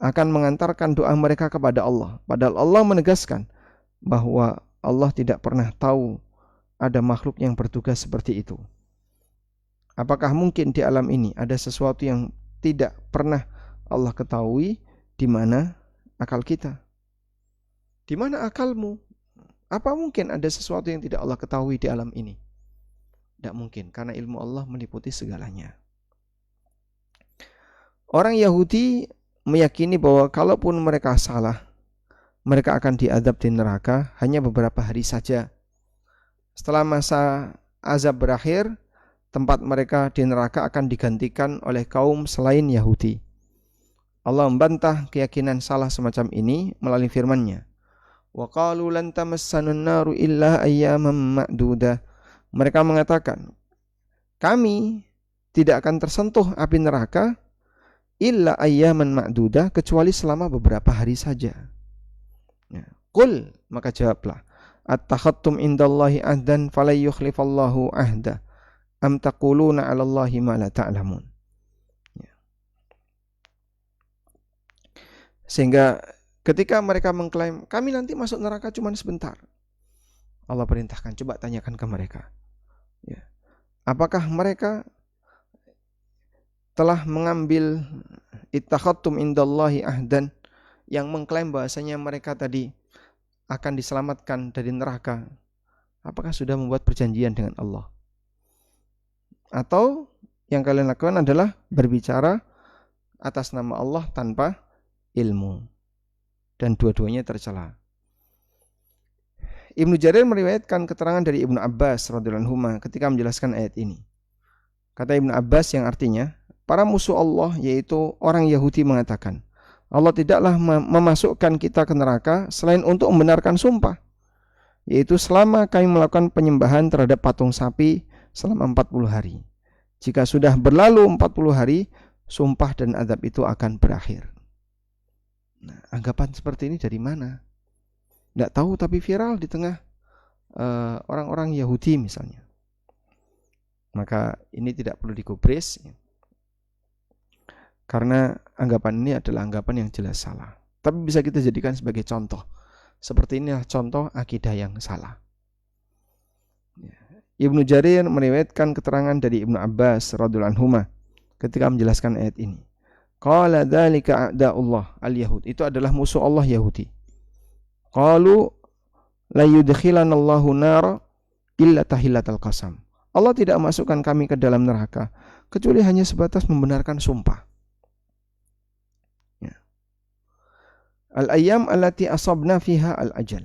akan mengantarkan doa mereka kepada Allah. Padahal Allah menegaskan bahwa Allah tidak pernah tahu ada makhluk yang bertugas seperti itu. Apakah mungkin di alam ini ada sesuatu yang tidak pernah Allah ketahui? Di mana akal kita? Di mana akalmu? Apa mungkin ada sesuatu yang tidak Allah ketahui di alam ini? Tidak mungkin, karena ilmu Allah meliputi segalanya. Orang Yahudi meyakini bahwa kalaupun mereka salah, mereka akan diazab di neraka hanya beberapa hari saja. Setelah masa azab berakhir, tempat mereka di neraka akan digantikan oleh kaum selain Yahudi. Allah membantah keyakinan salah semacam ini melalui firman-Nya. Wa qalu lan tamassanun naru illa ayyaman ma'dudah. Mereka mengatakan, kami tidak akan tersentuh api neraka illa ayyaman ma'dudah, kecuali selama beberapa hari saja. Ya. Qul, maka jawablah, attakhattum indallahi ahdan falay yukhlifallahu ahda am taquluna 'alallahi ma la ta'lamun. Ya. Sehingga ketika mereka mengklaim kami nanti masuk neraka cuma sebentar, Allah perintahkan, coba tanyakan ke mereka, ya, apakah mereka telah mengambil ittakhattum indallahi ahdan, yang mengklaim bahasanya mereka tadi akan diselamatkan dari neraka, apakah sudah membuat perjanjian dengan Allah? Atau yang kalian lakukan adalah berbicara atas nama Allah tanpa ilmu, dan dua-duanya tercela. Ibnu Jarir meriwayatkan keterangan dari Ibnu Abbas radhiyallahu anhu ketika menjelaskan ayat ini. Kata Ibnu Abbas yang artinya, para musuh Allah yaitu orang Yahudi mengatakan, Allah tidaklah memasukkan kita ke neraka selain untuk membenarkan sumpah, yaitu selama kami melakukan penyembahan terhadap patung sapi selama 40 hari. Jika sudah berlalu 40 hari, sumpah dan azab itu akan berakhir. Nah, anggapan seperti ini dari mana? Tidak tahu, tapi viral di tengah orang-orang Yahudi misalnya. Maka ini tidak perlu digubris, karena anggapan ini adalah anggapan yang jelas salah. Tapi bisa kita jadikan sebagai contoh. Seperti inilah contoh akidah yang salah. Ibnu Jarir meriwayatkan keterangan dari Ibnu Abbas radhiyallahu anhu ketika menjelaskan ayat ini. Qala dzalika a'da'ullah al-yahud. Itu adalah musuh Allah Yahudi. Qalu la yudkhilanallahu nar illa tahillatal qasam. Allah tidak masukkan kami ke dalam neraka kecuali hanya sebatas membenarkan sumpah. Ya. Al-ayyam allati asabna fiha al-ajal.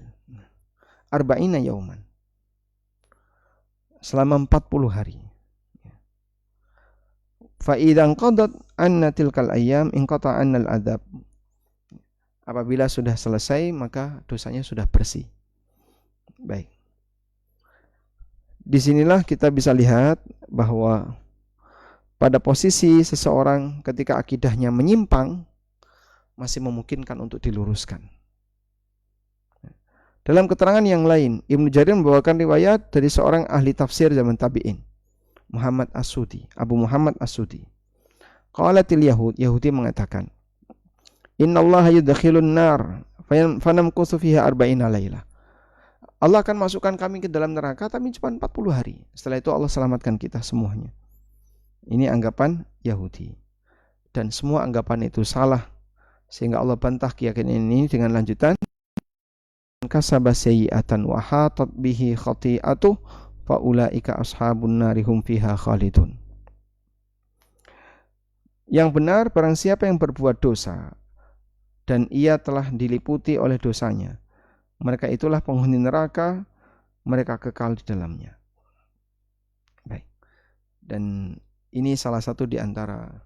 40 yauman. Selama 40 hari. Fa idzan qadat anna tilkal ayyam inqata annal adzab. Apabila sudah selesai, maka dosanya sudah bersih. Baik. Disinilah kita bisa lihat bahwa pada posisi seseorang ketika akidahnya menyimpang, masih memungkinkan untuk diluruskan. Dalam keterangan yang lain, Ibnu Jarir membawakan riwayat dari seorang ahli tafsir zaman tabi'in, Muhammad As-Sudi, Abu Muhammad As-Sudi. Qalatil Yahud, Yahudi mengatakan, Innallaha yudkhilun nar fanamkusu fiha 40 lailah. Allah akan masukkan kami ke dalam neraka tapi cuma 40 hari. Setelah itu Allah selamatkan kita semuanya. Ini anggapan Yahudi. Dan semua anggapan itu salah. Sehingga Allah bantah keyakinan ini dengan lanjutan, kasaba sayyi'atan wa hatat bihi khati'atuh fa ulaika ashabun nari hum fiha khalidun. Yang benar, barang siapa yang berbuat dosa dan ia telah diliputi oleh dosanya, mereka itulah penghuni neraka, mereka kekal di dalamnya. Baik. Dan ini salah satu di antara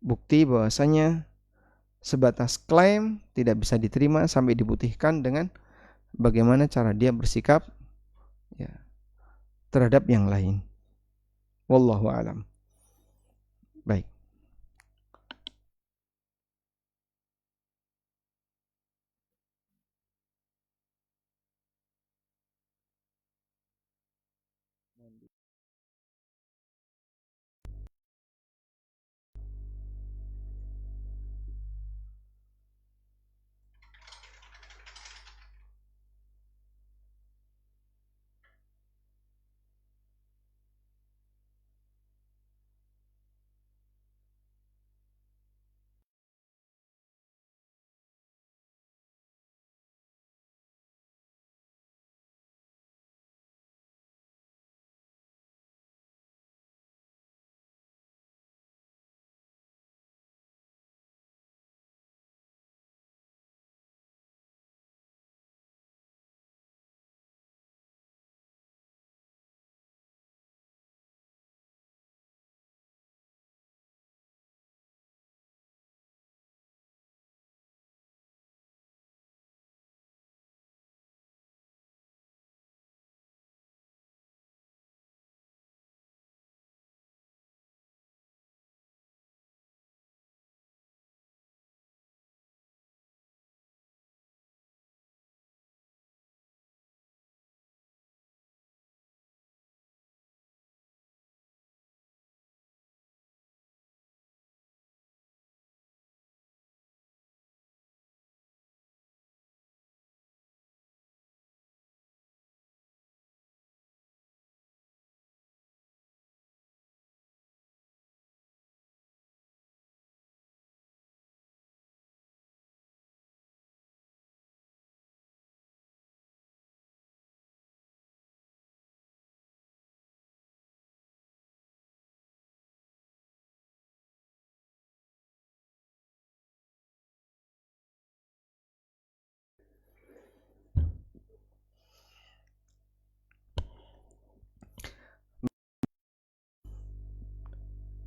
bukti bahwasanya sebatas klaim tidak bisa diterima sampai dibuktikan dengan bagaimana cara dia bersikap, ya, terhadap yang lain. Wallahu a'lam. Baik.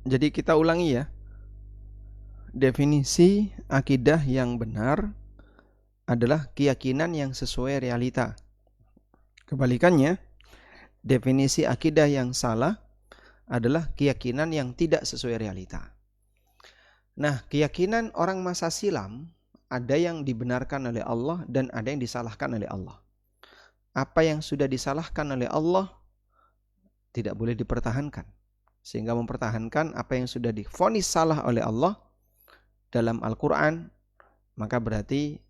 Jadi kita ulangi ya. Definisi akidah yang benar adalah keyakinan yang sesuai realita. Kebalikannya, definisi akidah yang salah adalah keyakinan yang tidak sesuai realita. Nah, keyakinan orang masa silam ada yang dibenarkan oleh Allah dan ada yang disalahkan oleh Allah. Apa yang sudah disalahkan oleh Allah tidak boleh dipertahankan. Sehingga mempertahankan apa yang sudah divonis salah oleh Allah dalam Al-Quran, maka berarti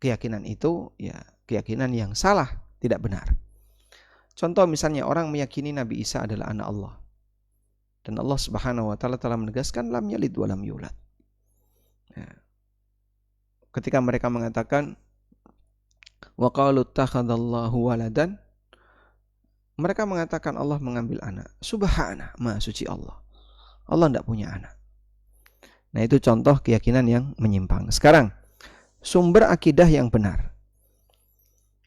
keyakinan itu ya keyakinan yang salah, tidak benar. Contoh misalnya orang meyakini Nabi Isa adalah anak Allah. Dan Allah Subhanahu wa taala telah menegaskan lam yalid wa lam yulad. Ya. Ketika mereka mengatakan wa qalu ittakhadallahu waladan, mereka mengatakan Allah mengambil anak. Subhana, maha suci Allah. Allah tidak punya anak. Nah, itu contoh keyakinan yang menyimpang. Sekarang, sumber akidah yang benar.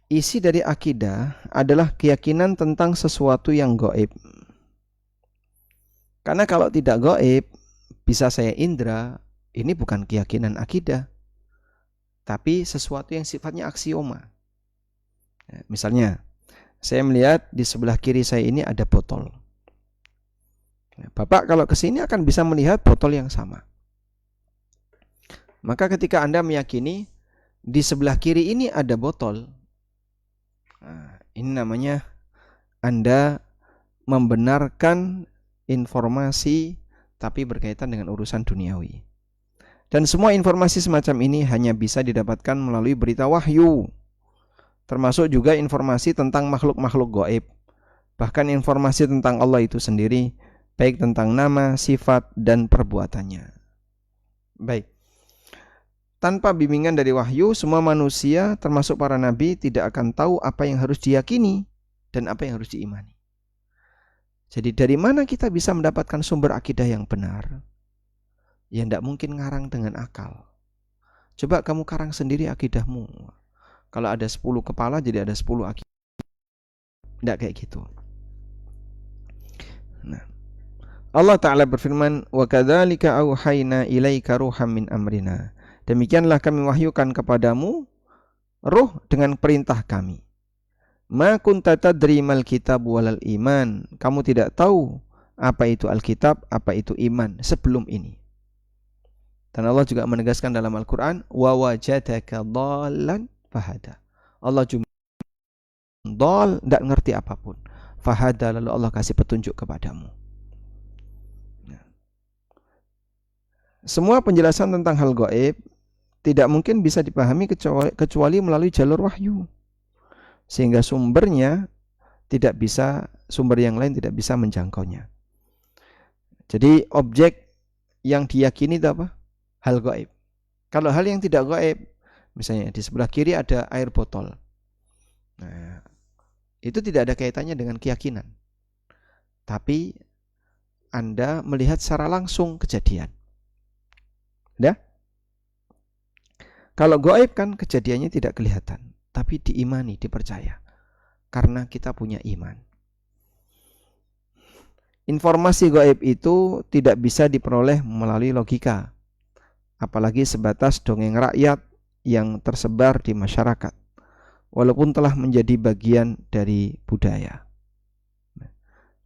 Isi dari akidah adalah keyakinan tentang sesuatu yang gaib. Karena kalau tidak gaib, bisa saya indra, ini bukan keyakinan akidah, tapi sesuatu yang sifatnya aksioma. Misalnya, saya melihat di sebelah kiri saya ini ada botol. Bapak kalau ke sini akan bisa melihat botol yang sama. Maka ketika Anda meyakini di sebelah kiri ini ada botol, ini namanya Anda membenarkan informasi tapi berkaitan dengan urusan duniawi. Dan semua informasi semacam ini hanya bisa didapatkan melalui berita wahyu. Termasuk juga informasi tentang makhluk-makhluk gaib. Bahkan informasi tentang Allah itu sendiri, baik tentang nama, sifat, dan perbuatannya. Baik. Tanpa bimbingan dari wahyu, semua manusia termasuk para nabi tidak akan tahu apa yang harus diyakini dan apa yang harus diimani. Jadi dari mana kita bisa mendapatkan sumber akidah yang benar? Ya tidak mungkin ngarang dengan akal. Coba kamu karang sendiri akidahmu. Kalau ada 10 kepala jadi ada 10 akidah. Tidak kayak gitu. Nah, Allah Ta'ala berfirman, wa kadzalika auhayna ilaika ruham min amrina. Demikianlah kami wahyukan kepadamu ruh dengan perintah kami. Ma kunta tadri mal kitab walal iman. Kamu tidak tahu apa itu Alkitab, apa itu iman sebelum ini. Dan Allah juga menegaskan dalam Al-Quran, wa wajadaka dhallan fahada. Allah cuma dhal, tidak ngerti apapun. Fahada, lalu Allah kasih petunjuk kepadamu. Semua penjelasan tentang hal gaib tidak mungkin bisa dipahami kecuali melalui jalur wahyu. Sehingga sumbernya tidak bisa, sumber yang lain tidak bisa menjangkaunya. Jadi objek yang diyakini itu apa? Hal gaib. Kalau hal yang tidak gaib, misalnya di sebelah kiri ada air botol. Nah, itu tidak ada kaitannya dengan keyakinan. Tapi Anda melihat secara langsung kejadian. Udah? Kalau gaib kan kejadiannya tidak kelihatan, tapi diimani, dipercaya. Karena kita punya iman. Informasi gaib itu tidak bisa diperoleh melalui logika. Apalagi sebatas dongeng rakyat yang tersebar di masyarakat. Walaupun telah menjadi bagian dari budaya.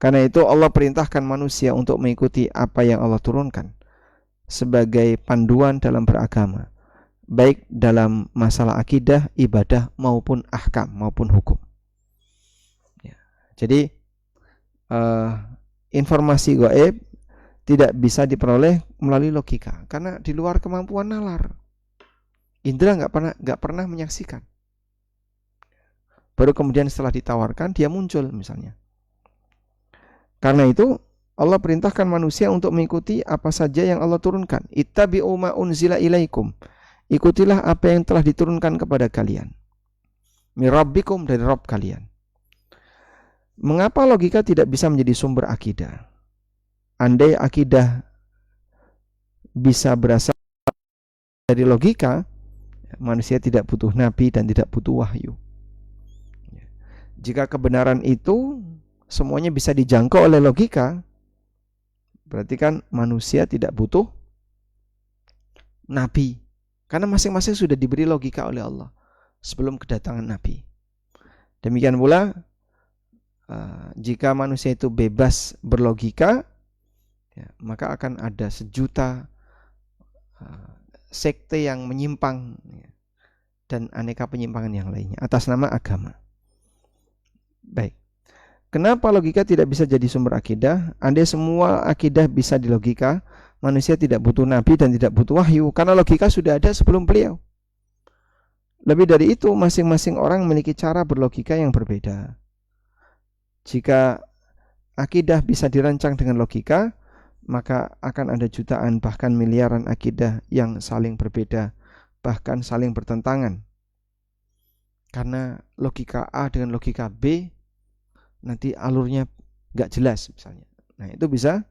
Karena itu Allah perintahkan manusia untuk mengikuti apa yang Allah turunkan sebagai panduan dalam beragama, baik dalam masalah akidah, ibadah, maupun ahkam, maupun hukum. Ya. Jadi informasi gaib tidak bisa diperoleh melalui logika, karena di luar kemampuan nalar. Indra nggak pernah menyaksikan. Baru kemudian setelah ditawarkan dia muncul misalnya. Karena itu Allah perintahkan manusia untuk mengikuti apa saja yang Allah turunkan. Ittabi'u ma unzila ilaikum. Ikutilah apa yang telah diturunkan kepada kalian. Min rabbikum, dari Rabb kalian. Mengapa logika tidak bisa menjadi sumber akidah? Andai akidah bisa berasal dari logika, manusia tidak butuh nabi dan tidak butuh wahyu. Jika kebenaran itu semuanya bisa dijangkau oleh logika, Berarti kan manusia tidak butuh nabi, karena masing-masing sudah diberi logika oleh Allah sebelum kedatangan nabi. Demikian pula jika manusia itu bebas berlogika, ya, maka akan ada sejuta sekte yang menyimpang, ya, dan aneka penyimpangan yang lainnya atas nama agama. Baik. Kenapa logika tidak bisa jadi sumber akidah? Andai semua akidah bisa dilogika, manusia tidak butuh nabi dan tidak butuh wahyu, karena logika sudah ada sebelum beliau. Lebih dari itu, masing-masing orang memiliki cara berlogika yang berbeda. Jika akidah bisa dirancang dengan logika, maka akan ada jutaan bahkan miliaran akidah yang saling berbeda, bahkan saling bertentangan. Karena logika A dengan logika B nanti alurnya gak jelas misalnya. Nah, itu bisa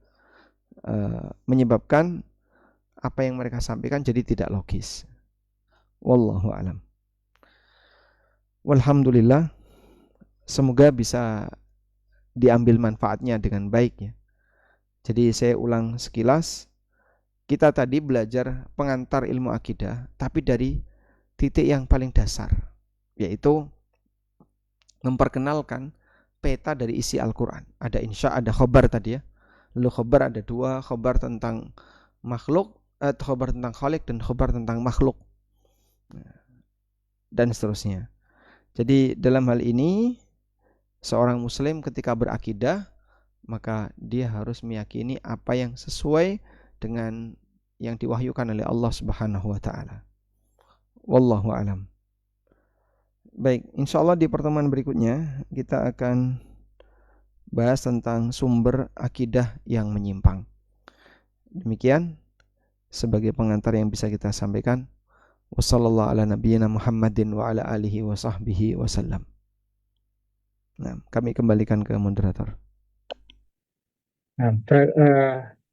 menyebabkan apa yang mereka sampaikan jadi tidak logis. Wallahu alam. Walhamdulillah, semoga bisa diambil manfaatnya dengan baik, ya. Jadi saya ulang sekilas, kita tadi belajar pengantar ilmu akidah, tapi dari titik yang paling dasar, yaitu memperkenalkan peta dari isi Al-Quran. Ada insya, ada khobar tadi, ya. Lalu khobar ada dua, khobar tentang makhluk, khobar tentang khalik, dan khobar tentang makhluk, dan seterusnya. Jadi dalam hal ini, seorang muslim ketika berakidah, maka dia harus meyakini apa yang sesuai dengan yang diwahyukan oleh Allah Subhanahu wa taala. Wallahu alam. Baik, insyaallah di pertemuan berikutnya kita akan bahas tentang sumber akidah yang menyimpang. Demikian sebagai pengantar yang bisa kita sampaikan. Wassallallahu ala nabiyyina Muhammadin wa ala alihi wa sahbihi wasallam. Nah, kami kembalikan ke moderator. Nah,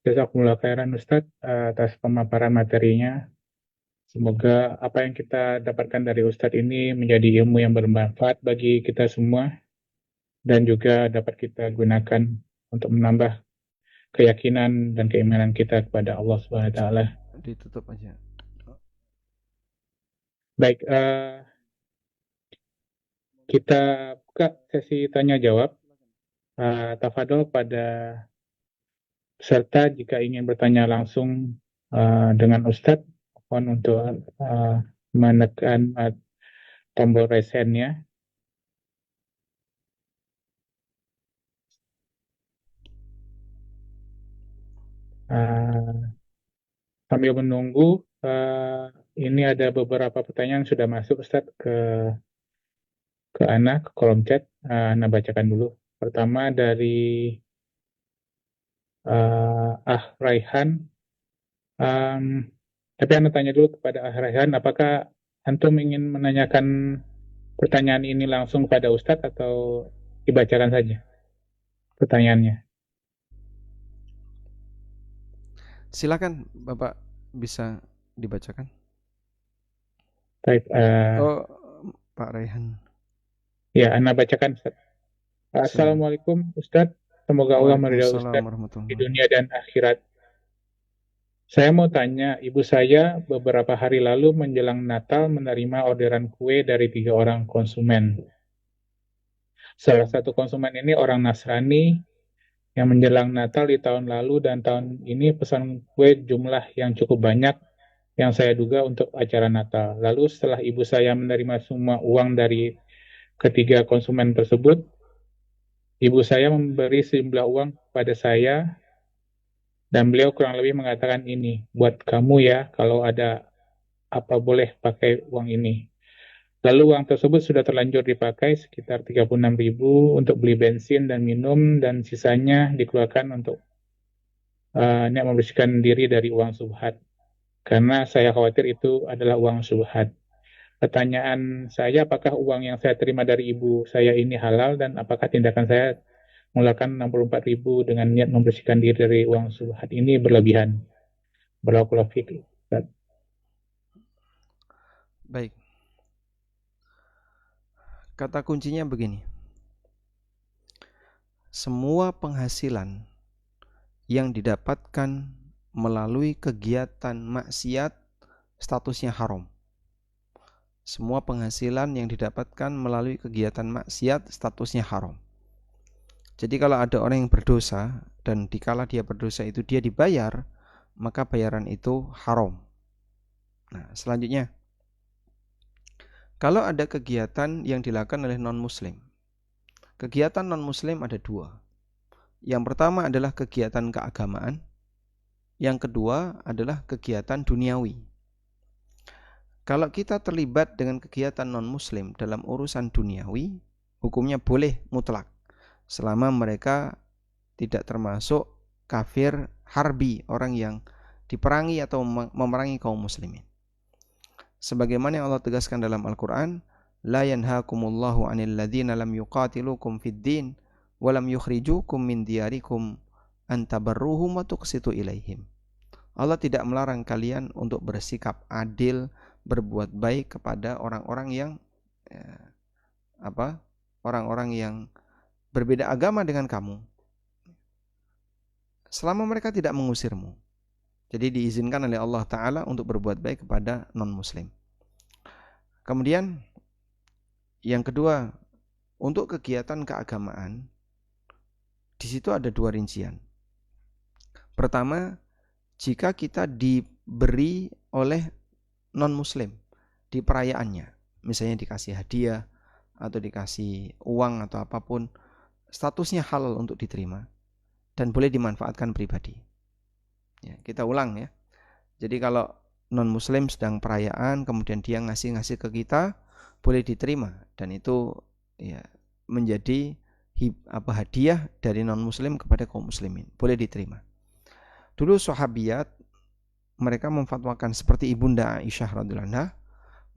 jazakumullah khairan Ustadz atas pemaparan materinya. Semoga apa yang kita dapatkan dari Ustadz ini menjadi ilmu yang bermanfaat bagi kita semua dan juga dapat kita gunakan untuk menambah keyakinan dan keimanan kita kepada Allah Subhanahu wa taala. Ditutup aja. Baik, kita buka sesi tanya jawab. Tafadhol pada peserta jika ingin bertanya langsung dengan Ustadz, mohon untuk menekan tombol raise hand-nya. Sambil menunggu, ini ada beberapa pertanyaan yang sudah masuk Ustadz ke Ana, ke kolom chat. Ana bacakan dulu. Pertama dari Raihan. Tapi Ana tanya dulu kepada Raihan, apakah Antum ingin menanyakan pertanyaan ini langsung kepada Ustadz atau dibacakan saja pertanyaannya? Silakan Bapak, bisa dibacakan. Baik. Pak Raihan. Ya, Ana bacakan Ustadz. Assalamualaikum Ustadz. Semoga Allah meridai Ustadz di dunia dan akhirat. Saya mau tanya, ibu saya beberapa hari lalu menjelang Natal menerima orderan kue dari 3 orang konsumen. Salah satu konsumen ini orang Nasrani yang menjelang Natal di tahun lalu dan tahun ini pesan kue jumlah yang cukup banyak yang saya duga untuk acara Natal. Lalu setelah ibu saya menerima semua uang dari ketiga konsumen tersebut, ibu saya memberi sejumlah uang kepada saya dan beliau kurang lebih mengatakan ini, buat kamu ya, kalau ada apa boleh pakai uang ini. Lalu uang tersebut sudah terlanjur dipakai sekitar 36.000 untuk beli bensin dan minum, dan sisanya dikeluarkan untuk niat membersihkan diri dari uang subhat. Karena saya khawatir itu adalah uang subhat. Pertanyaan saya, apakah uang yang saya terima dari ibu saya ini halal, dan apakah tindakan saya mengeluarkan 64.000 dengan niat membersihkan diri dari uang subhat ini berlebihan? Barakallahu fiik. Baik. Kata kuncinya begini. Semua penghasilan yang didapatkan melalui kegiatan maksiat statusnya haram. Semua penghasilan yang didapatkan melalui kegiatan maksiat statusnya haram. Jadi kalau ada orang yang berdosa dan dikala dia berdosa itu dia dibayar, maka bayaran itu haram. Nah, selanjutnya, kalau ada kegiatan yang dilakukan oleh non-muslim. Kegiatan non-muslim ada dua. Yang pertama adalah kegiatan keagamaan. Yang kedua adalah kegiatan duniawi. Kalau kita terlibat dengan kegiatan non-muslim dalam urusan duniawi, hukumnya boleh mutlak. Selama mereka tidak termasuk kafir harbi, orang yang diperangi atau memerangi kaum muslimin. Sebagaimana yang Allah tegaskan dalam Al-Quran, La yanhakumullahu anil ladhina lam yuqatilukum fid din wa lam yukhrijukum min diyarikum antabarruhum wa tuqsitu ilaihim. Allah tidak melarang kalian untuk bersikap adil, berbuat baik kepada orang-orang yang orang-orang yang berbeda agama dengan kamu, selama mereka tidak mengusirmu. Jadi diizinkan oleh Allah Ta'ala untuk berbuat baik kepada non-muslim. Kemudian yang kedua, untuk kegiatan keagamaan, di situ ada dua rincian. Pertama, jika kita diberi oleh non-muslim di perayaannya, misalnya dikasih hadiah atau dikasih uang atau apapun, statusnya halal untuk diterima dan boleh dimanfaatkan pribadi. Ya, kita ulang ya. Jadi kalau non-muslim sedang perayaan, kemudian dia ngasih-ngasih ke kita, boleh diterima dan itu ya menjadi hadiah dari non-muslim kepada kaum muslimin, boleh diterima. Dulu sahabiyat mereka memfatwakan seperti Ibunda Aisyah radhiyallahu anha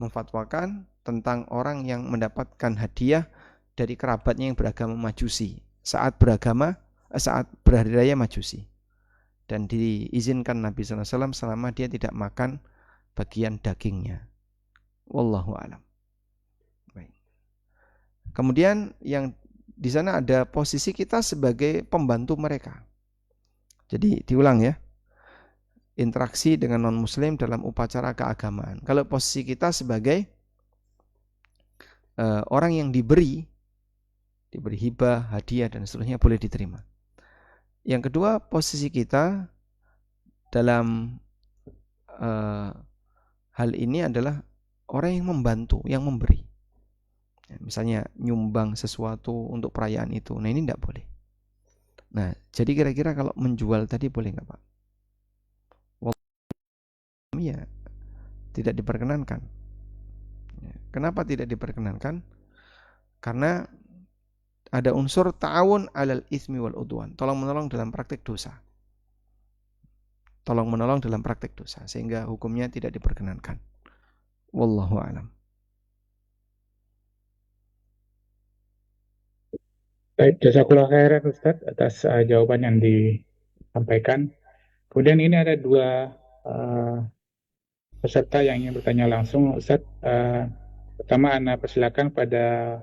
memfatwakan tentang orang yang mendapatkan hadiah dari kerabatnya yang beragama Majusi saat berhari raya Majusi, dan diizinkan Nabi SAW selama dia tidak makan bagian dagingnya. Wallahu a'lam. Baik. Kemudian yang di sana ada posisi kita sebagai pembantu mereka. Jadi diulang ya, interaksi dengan non-muslim dalam upacara keagamaan. Kalau posisi kita sebagai orang yang diberi hibah, hadiah dan seterusnya, boleh diterima. Yang kedua, posisi kita dalam hal ini adalah orang yang membantu, yang memberi. Ya, misalnya nyumbang sesuatu untuk perayaan itu. Nah ini tidak boleh. Nah jadi kira-kira kalau menjual tadi boleh nggak Pak? Ya tidak diperkenankan. Ya, kenapa tidak diperkenankan? Karena ada unsur ta'awun alal ismi wal udwan, tolong-menolong dalam praktik dosa. Tolong-menolong dalam praktik dosa, sehingga hukumnya tidak diperkenankan. Wallahu a'lam. Baik, jazakallah khairan Ustaz atas jawaban yang disampaikan. Kemudian ini ada dua peserta yang ingin bertanya langsung, Ustaz. Pertama, Anda persilakan pada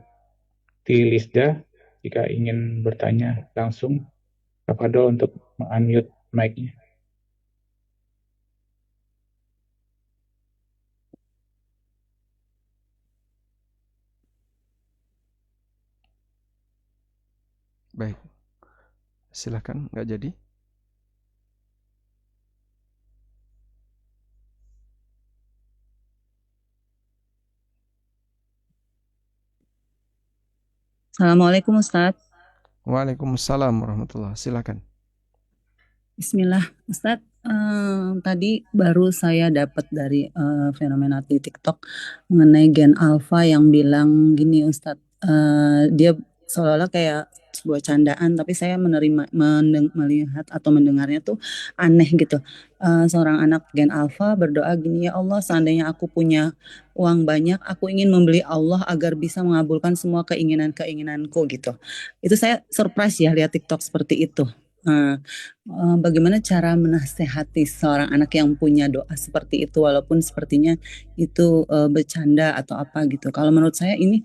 Tilisda jika ingin bertanya langsung. Kepada untuk unmute mic-nya. Baik, silakan. Nggak jadi? Assalamualaikum Ustadz. Waalaikumsalam warahmatullahi. Silakan. Bismillah Ustadz. Tadi baru saya dapat dari fenomena di TikTok mengenai gen alpha yang bilang gini Ustadz, dia seolah-olah kayak sebuah candaan, tapi saya melihat atau mendengarnya tuh aneh gitu. Seorang anak gen alpha berdoa gini, ya Allah, seandainya aku punya uang banyak, aku ingin membeli Allah agar bisa mengabulkan semua keinginanku gitu. Itu saya surprise ya lihat TikTok seperti itu. Bagaimana cara menasehati seorang anak yang punya doa seperti itu, walaupun sepertinya itu bercanda atau apa gitu. Kalau menurut saya ini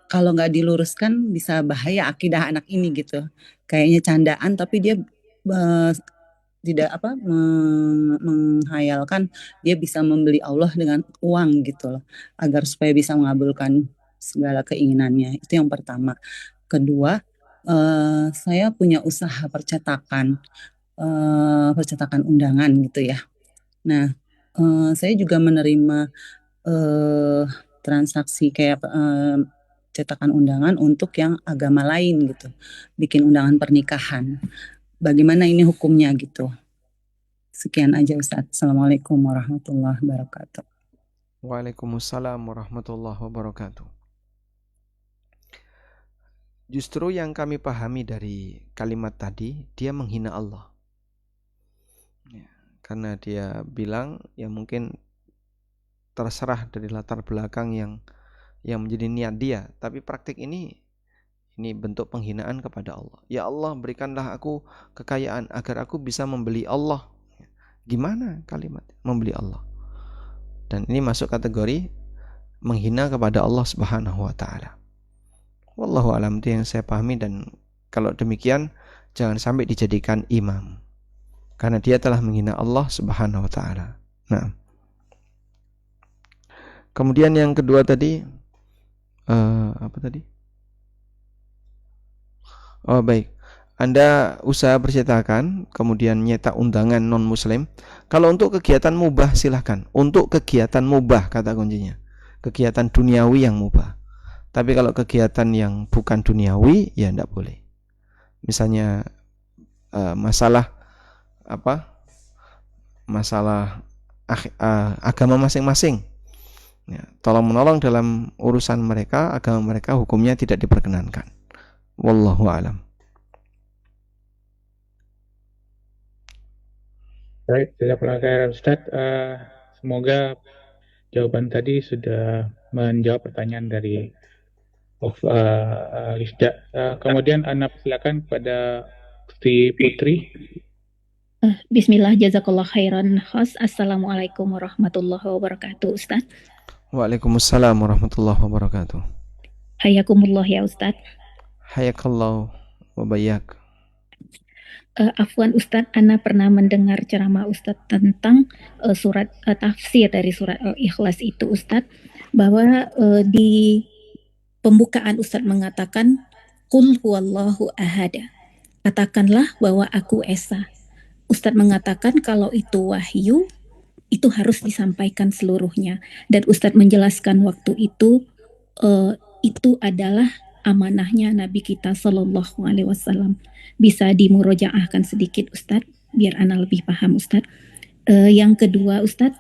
kalau nggak diluruskan bisa bahaya akidah anak ini gitu. Kayaknya candaan tapi dia tidak menghayalkan dia bisa membeli Allah dengan uang gitu loh, agar supaya bisa mengabulkan segala keinginannya. Itu yang pertama. Kedua, saya punya usaha percetakan undangan gitu ya. Nah, saya juga menerima eh, transaksi kayak cetakan undangan untuk yang agama lain gitu, bikin undangan pernikahan. Bagaimana ini hukumnya gitu? Sekian aja Ustadz. Assalamualaikum warahmatullahi wabarakatuh. Waalaikumsalam warahmatullahi wabarakatuh. Justru yang kami pahami dari kalimat tadi, dia menghina Allah. Ya, karena dia bilang ya mungkin terserah dari latar belakang yang menjadi niat dia, tapi praktik ini bentuk penghinaan kepada Allah. Ya Allah, berikanlah aku kekayaan agar aku bisa membeli Allah. Gimana kalimat membeli Allah? Dan ini masuk kategori menghina kepada Allah Subhanahu wa taala. Wallahu alam, itu yang saya pahami, dan kalau demikian jangan sampai dijadikan imam, karena dia telah menghina Allah Subhanahu wa taala. Nah, kemudian yang kedua tadi apa tadi? Oh baik, Anda usaha percetakan kemudian nyetak undangan non muslim. Kalau untuk kegiatan mubah silahkan. Untuk kegiatan mubah kata kuncinya, kegiatan duniawi yang mubah. Tapi kalau kegiatan yang bukan duniawi ya tidak boleh. Misalnya masalah agama masing-masing. Ya, tolong menolong dalam urusan mereka, agama mereka, hukumnya tidak diperkenankan. Wallahu a'lam. Baik, jazakallahu khairan Ustaz. Semoga jawaban tadi sudah menjawab pertanyaan dari Lisda. Kemudian Anda silakan kepada Ukti Putri. Bismillah, jazakallah khairan khas. Assalamualaikum warahmatullahi wabarakatuh, Ustaz. Waalaikumsalam warahmatullahi wabarakatuh. Hayakumullah ya Ustaz. Hayakallah wa bayak. Afwan Ustaz, Ana pernah mendengar ceramah Ustaz tentang surat tafsir dari surat Al-Ikhlas itu Ustaz, bahwa di pembukaan Ustaz mengatakan Qul huwallahu ahad. Katakanlah bahwa aku Esa. Ustaz mengatakan kalau itu wahyu, itu harus disampaikan seluruhnya. Dan Ustaz menjelaskan waktu itu adalah amanahnya Nabi kita Sallallahu Alaihi Wasallam. Bisa dimurojaahkan sedikit Ustaz, biar Ana lebih paham Ustaz. Yang kedua Ustaz,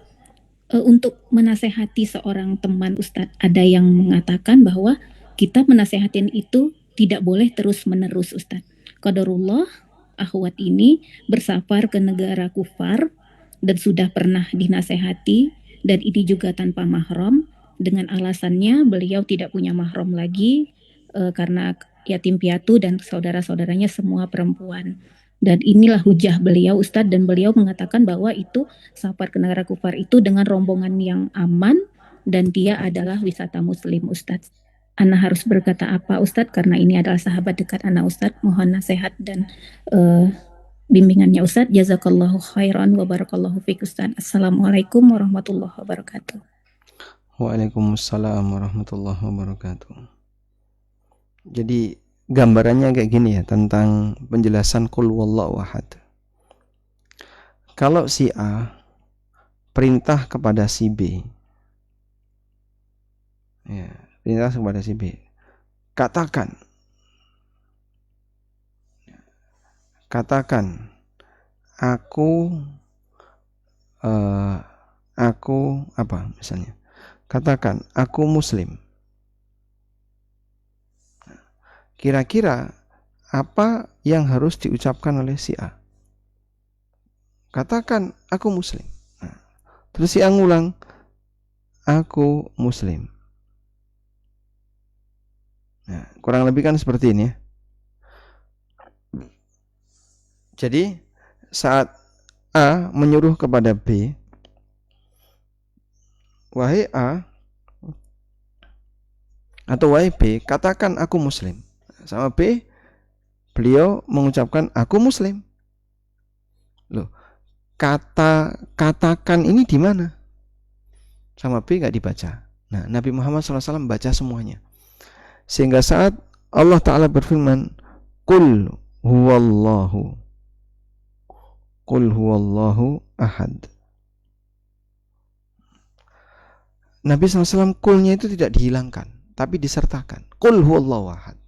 untuk menasehati seorang teman Ustaz, ada yang mengatakan bahwa kita menasehatin itu tidak boleh terus-menerus Ustaz. Qadarullah, akhwat ini bersafar ke negara kufar dan sudah pernah dinasehati, dan ini juga tanpa mahram, dengan alasannya beliau tidak punya mahram lagi karena yatim piatu dan saudara-saudaranya semua perempuan. Dan inilah hujah beliau Ustadz, dan beliau mengatakan bahwa itu safar ke negara kufar itu dengan rombongan yang aman dan dia adalah wisata muslim Ustadz. Ana harus berkata apa Ustadz, karena ini adalah sahabat dekat Ana Ustadz. Mohon nasihat dan bimbingannya Ustadz. Jazakallahu khairan wa barakallahu fiik Ustadz. Assalamualaikum warahmatullahi wabarakatuh. Waalaikumsalam warahmatullahi wabarakatuh. Jadi gambarannya kayak gini ya, tentang penjelasan Qul huwallahu ahad. Kalau si A perintah kepada si B, ya, perintah kepada si B, katakan aku apa misalnya, katakan aku muslim. Kira-kira apa yang harus diucapkan oleh si A? Katakan aku muslim. Nah, terus si A ngulang, aku muslim. Nah, kurang lebih kan seperti ini ya. Jadi saat A menyuruh kepada B, wahai A atau wahai B, katakan aku muslim. Sama B, beliau mengucapkan aku muslim. Loh, katakan ini di mana? Sama B nggak dibaca. Nah, Nabi Muhammad SAW membaca semuanya. Sehingga saat Allah Ta'ala berfirman, Qul huwallahu ahad. Nabi SAW kulnya itu tidak dihilangkan, tapi disertakan. Qul huwallahu ahad.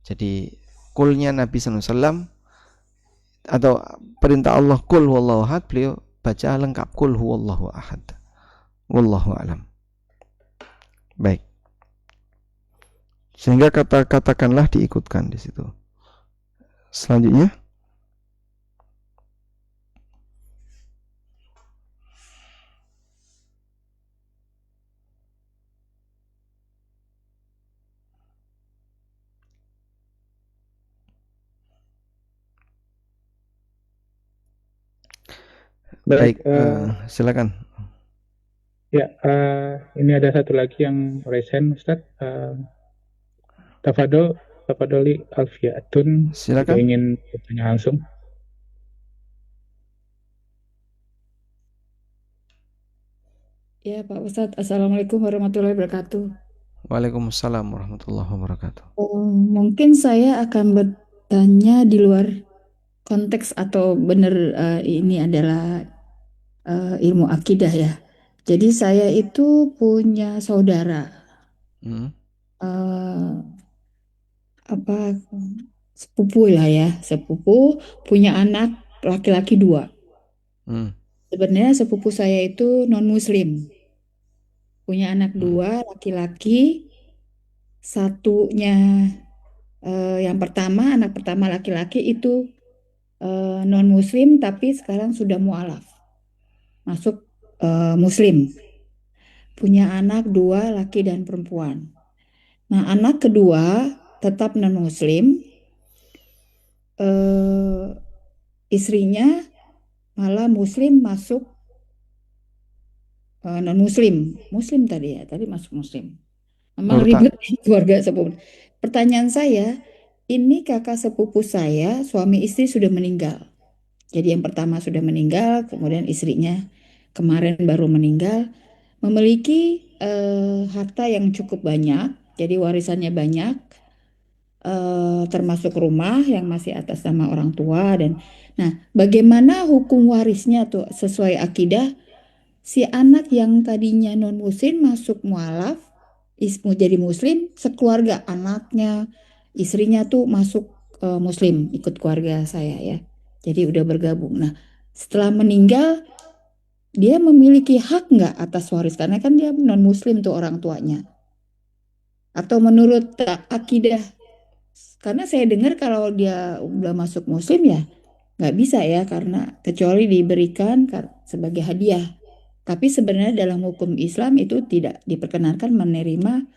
Jadi kulnya Nabi SAW atau perintah Allah Qul huwallahu ahad, beliau baca lengkap Qul huwallahu ahad. Wallahu alam. Baik. Sehingga katakanlah diikutkan di situ. Selanjutnya, baik, silakan. Ya, ini ada satu lagi yang resen, Ustadz. Tafadoli Alfiatun, Silakan. ingin bertanya langsung. Ya Pak Ustadz, Assalamualaikum warahmatullahi wabarakatuh. Waalaikumsalam warahmatullahi wabarakatuh. Mungkin saya akan bertanya di luar konteks atau benar ini adalah ilmu akidah ya. Jadi saya itu punya saudara, sepupu lah ya, sepupu punya anak laki-laki 2. Sebenarnya sepupu saya itu non-muslim, punya anak 2 laki-laki, satunya yang pertama, anak pertama laki-laki itu non-muslim tapi sekarang sudah mu'alaf, masuk muslim, punya anak 2 laki dan perempuan. Nah, anak kedua tetap non-muslim, istrinya malah muslim masuk non-muslim, muslim tadi ya, tadi masuk muslim. Memang ribet keluarga sepupu. Pertanyaan saya, ini kakak sepupu saya, suami istri sudah meninggal. Jadi yang pertama sudah meninggal, kemudian istrinya kemarin baru meninggal, memiliki harta yang cukup banyak, jadi warisannya banyak, termasuk rumah yang masih atas nama orang tua. Dan nah, bagaimana hukum warisnya tuh sesuai akidah? Si anak yang tadinya non muslim masuk mualaf, jadi muslim, sekeluarga anaknya, istrinya tuh masuk muslim, ikut keluarga saya ya. Jadi udah bergabung. Nah, setelah meninggal dia memiliki hak nggak atas waris? Karena kan dia non muslim tuh orang tuanya. Atau menurut akidah? Karena saya dengar kalau dia udah masuk muslim ya nggak bisa ya, karena kecuali diberikan sebagai hadiah. Tapi sebenarnya dalam hukum Islam itu tidak diperkenankan menerima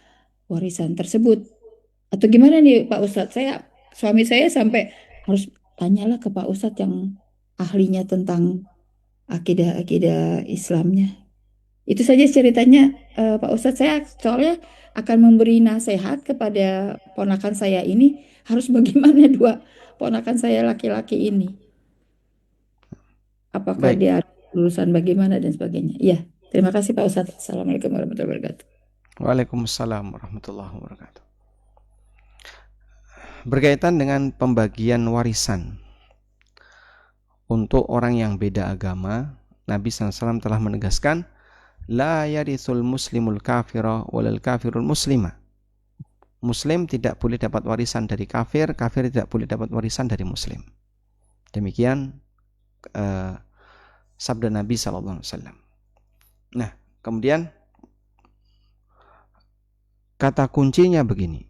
warisan tersebut. Atau gimana nih Pak Ustadz? Suami saya sampai harus tanyalah ke Pak Ustadz yang ahlinya tentang akidah Islamnya. Itu saja ceritanya Pak Ustadz. Saya soalnya akan memberi nasihat kepada ponakan saya ini, harus bagaimana 2 ponakan saya laki-laki ini. Apakah dia lulusan bagaimana dan sebagainya. Iya, terima kasih Pak Ustadz. Assalamualaikum warahmatullahi wabarakatuh. Waalaikumsalam warahmatullahi wabarakatuh. Berkaitan dengan pembagian warisan untuk orang yang beda agama, Nabi SAW telah menegaskan, La yarithul muslimul kafira walal kafirul muslima. Muslim tidak boleh dapat warisan dari kafir, kafir tidak boleh dapat warisan dari muslim. Demikian sabda Nabi SAW. Nah, kemudian kata kuncinya begini.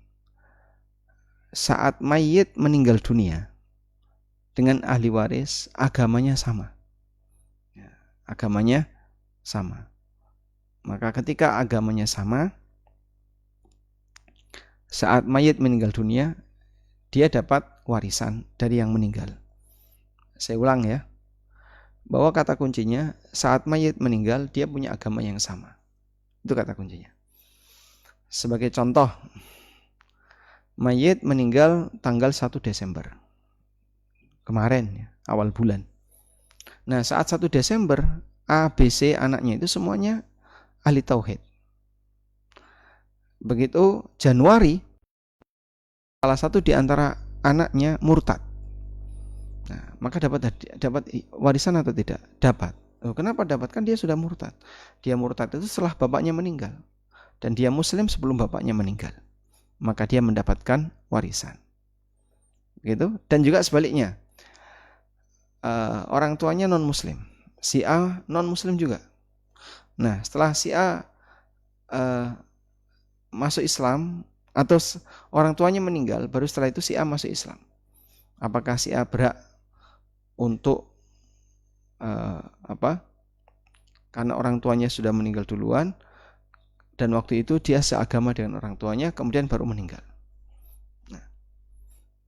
Saat mayit meninggal dunia dengan ahli waris, agamanya sama. Agamanya sama. Maka ketika agamanya sama, saat mayit meninggal dunia, dia dapat warisan dari yang meninggal. Saya ulang ya, bahwa kata kuncinya saat mayit meninggal dia punya agama yang sama. Itu kata kuncinya. Sebagai contoh, mayit meninggal tanggal 1 Desember kemarin ya, awal bulan. Nah, saat 1 Desember, A, B, C anaknya itu semuanya ahli tauhid. Begitu Januari, salah satu di antara anaknya murtad. Nah, maka dapat warisan atau tidak? Dapat. Kenapa dapat? Kan dia sudah murtad. Dia murtad itu setelah bapaknya meninggal. Dan dia muslim sebelum bapaknya meninggal. Maka dia mendapatkan warisan. Gitu. Dan juga sebaliknya. Orang tuanya non muslim. Si A non muslim juga. Nah, setelah si A masuk Islam atau orang tuanya meninggal, baru setelah itu si A masuk Islam. Apakah si A berhak untuk karena orang tuanya sudah meninggal duluan dan waktu itu dia seagama dengan orang tuanya, kemudian baru meninggal. Nah,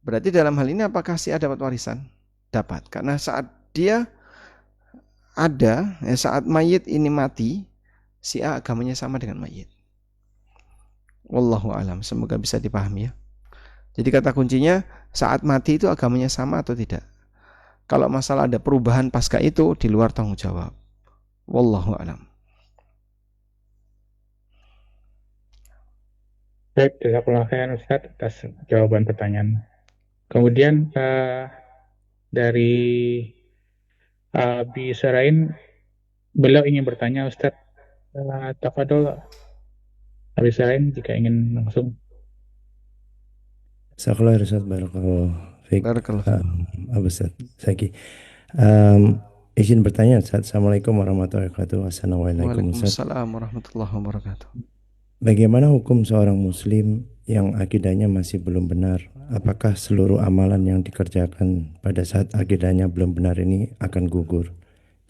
berarti dalam hal ini apakah si A dapat warisan? Dapat, karena saat dia ada, saat mayit ini mati, si A agamanya sama dengan mayit. Wallahu alam, semoga bisa dipahami ya. Jadi kata kuncinya, saat mati itu agamanya sama atau tidak. Kalau masalah ada perubahan pasca itu, di luar tanggung jawab. Wallahu alam. Baik, jazakallahu khairan Ustaz atas jawaban pertanyaan. Kemudian dari Abi Sarain, beliau ingin bertanya Ustaz, tafadhol Abi Sarain jika ingin langsung. Jazakallahu khairan Ustaz, barakallahu fiik. Barakallahu. Abu Ustaz Zaki. Izin bertanya Ustaz. Assalamualaikum warahmatullahi wabarakatuh. Assalamualaikum Ustaz. Waalaikumsalam warahmatullahi wabarakatuh. Bagaimana hukum seorang muslim yang akidahnya masih belum benar? Apakah seluruh amalan yang dikerjakan pada saat akidahnya belum benar ini akan gugur?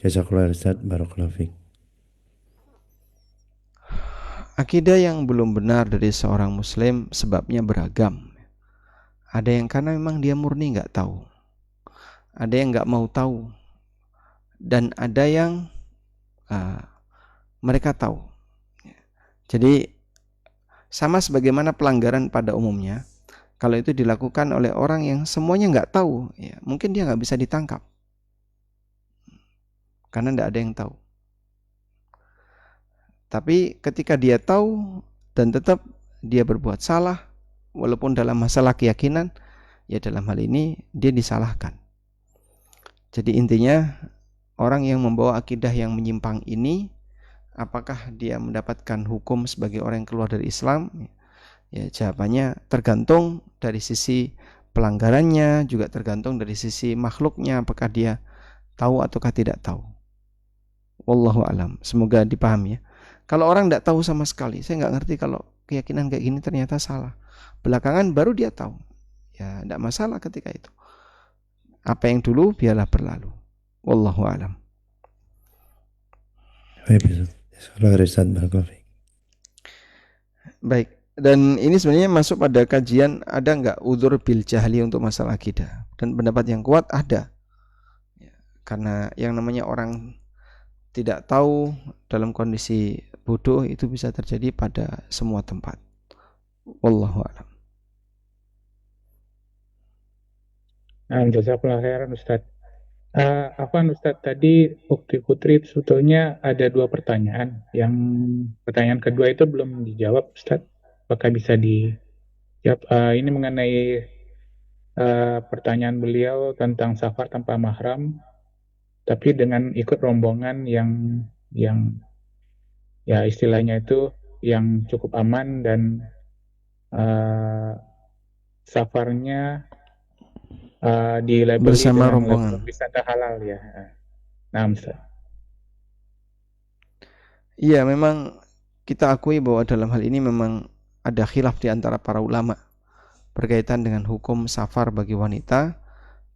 Jazakallahu khairan Ustaz, barakallahu fiik. Akidah yang belum benar dari seorang muslim sebabnya beragam. Ada yang karena memang dia murni nggak tahu. Ada yang nggak mau tahu. Dan ada yang mereka tahu. Jadi sama sebagaimana pelanggaran pada umumnya, kalau itu dilakukan oleh orang yang semuanya nggak tahu, ya, mungkin dia nggak bisa ditangkap. Karena nggak ada yang tahu. Tapi ketika dia tahu dan tetap dia berbuat salah, walaupun dalam masalah keyakinan, ya dalam hal ini dia disalahkan. Jadi intinya orang yang membawa akidah yang menyimpang ini, apakah dia mendapatkan hukum sebagai orang yang keluar dari Islam? Ya jawabannya tergantung dari sisi pelanggarannya, juga tergantung dari sisi makhluknya, apakah dia tahu ataukah tidak tahu. Wallahu alam. Semoga dipahami ya. Kalau orang tidak tahu sama sekali, saya nggak ngerti kalau keyakinan kayak gini ternyata salah. Belakangan baru dia tahu. Ya tidak masalah ketika itu. Apa yang dulu biarlah berlalu. Wallahu alam. Baik. Dan ini sebenarnya masuk pada kajian, ada nggak udzur bil jahli untuk masalah akidah? Dan pendapat yang kuat ada. Ya, karena yang namanya orang tidak tahu dalam kondisi bodoh itu bisa terjadi pada semua tempat. Wallahu a'lam. Jazakallahu khairan Ustaz. Afwan Ustaz, tadi Ukti Putri sebetulnya ada 2 pertanyaan. Yang pertanyaan kedua itu belum dijawab Ustaz. Apakah bisa dijawab? Ini mengenai pertanyaan beliau tentang safar tanpa mahram, tapi dengan ikut rombongan yang ya istilahnya itu yang cukup aman dan safarnya dilabeli bersama dengan rombongan wisata halal ya. Nah, Ustaz. Iya, memang kita akui bahwa dalam hal ini memang ada khilaf di antara para ulama berkaitan dengan hukum safar bagi wanita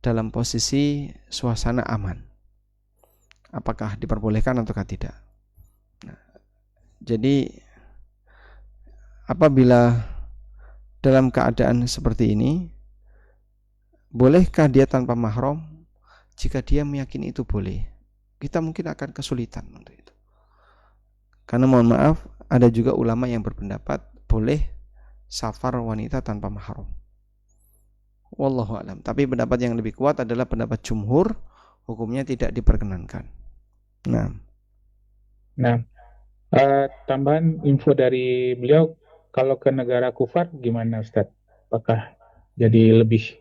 dalam posisi suasana aman. Apakah diperbolehkan ataukah tidak? Nah, jadi apabila dalam keadaan seperti ini, bolehkah dia tanpa mahram? Jika dia meyakini itu boleh, kita mungkin akan kesulitan untuk itu. Karena mohon maaf, ada juga ulama yang berpendapat boleh safar wanita tanpa mahram. Wallahu a'lam. Tapi pendapat yang lebih kuat adalah pendapat jumhur, hukumnya tidak diperkenankan. Nah, Nah, tambahan info dari beliau, kalau ke negara kufar gimana Ustadz? Apakah jadi lebih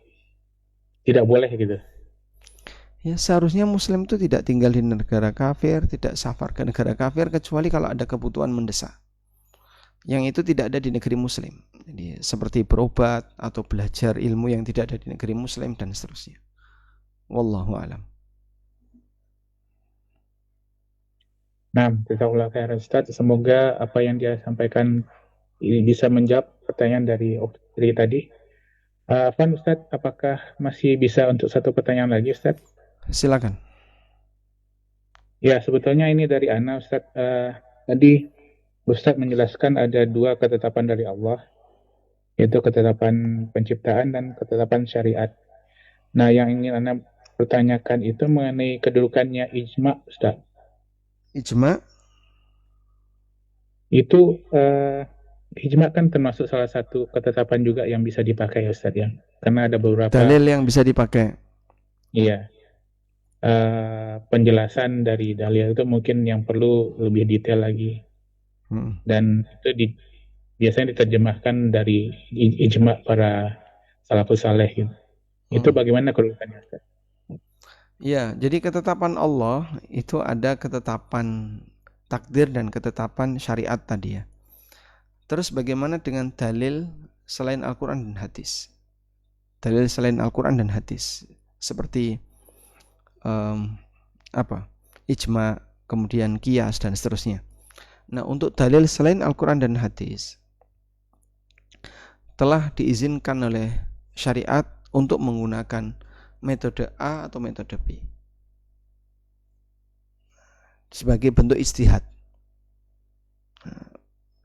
tidak boleh gitu? ya seharusnya Muslim itu tidak tinggal di negara kafir, tidak safar ke negara kafir kecuali kalau ada kebutuhan mendesak. Yang itu tidak ada di negeri Muslim. Jadi seperti berobat atau belajar ilmu yang tidak ada di negeri Muslim dan seterusnya. Wallahu alam. Nah, jazakallahu khairan Ustadz. Semoga apa yang dia sampaikan ini bisa menjawab pertanyaan dari Oktri tadi. Afwan Ustadz, apakah masih bisa untuk satu pertanyaan lagi Ustadz? Silakan. Ya, sebetulnya ini dari Ana Ustadz. Tadi Ustadz menjelaskan ada dua ketetapan dari Allah, yaitu ketetapan penciptaan dan ketetapan syariat. Nah, yang ingin Ana pertanyakan itu mengenai kedudukannya ijma Ustadz. Ijma? Itu ijma kan termasuk salah satu ketetapan juga yang bisa dipakai Ustadz ya. Karena ada beberapa dalil yang bisa dipakai. Iya. Penjelasan dari dalil itu mungkin yang perlu lebih detail lagi. Dan itu biasanya diterjemahkan dari ijma para salafus saleh gitu. Itu bagaimana kedudukannya Ustaz? Ya, jadi ketetapan Allah itu ada ketetapan takdir dan ketetapan syariat tadi ya. Terus bagaimana dengan dalil selain Al-Quran dan hadis? Dalil selain Al-Quran dan hadis seperti ijma, kemudian qiyas dan seterusnya. Nah, untuk dalil selain Al-Quran dan hadis telah diizinkan oleh syariat untuk menggunakan metode A atau metode B sebagai bentuk ijtihad.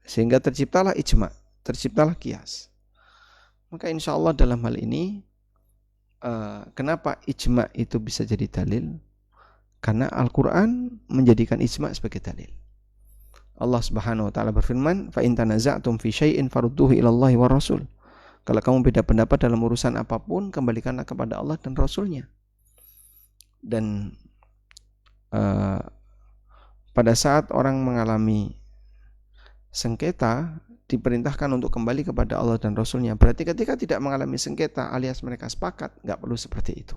Sehingga terciptalah ijma, terciptalah qiyas. Maka insya Allah dalam hal ini kenapa ijma itu bisa jadi dalil? Karena Al-Quran menjadikan ijma sebagai dalil. Allah Subhanahu wa taala berfirman, "Fa in tanaza'tum fi syai'in farudduhu ila Allahi war Rasul." Kalau kamu beda pendapat dalam urusan apapun, kembalikanlah kepada Allah dan Rasul-Nya. Dan pada saat orang mengalami sengketa, diperintahkan untuk kembali kepada Allah dan Rasul-Nya. Berarti ketika tidak mengalami sengketa alias mereka sepakat, nggak perlu seperti itu.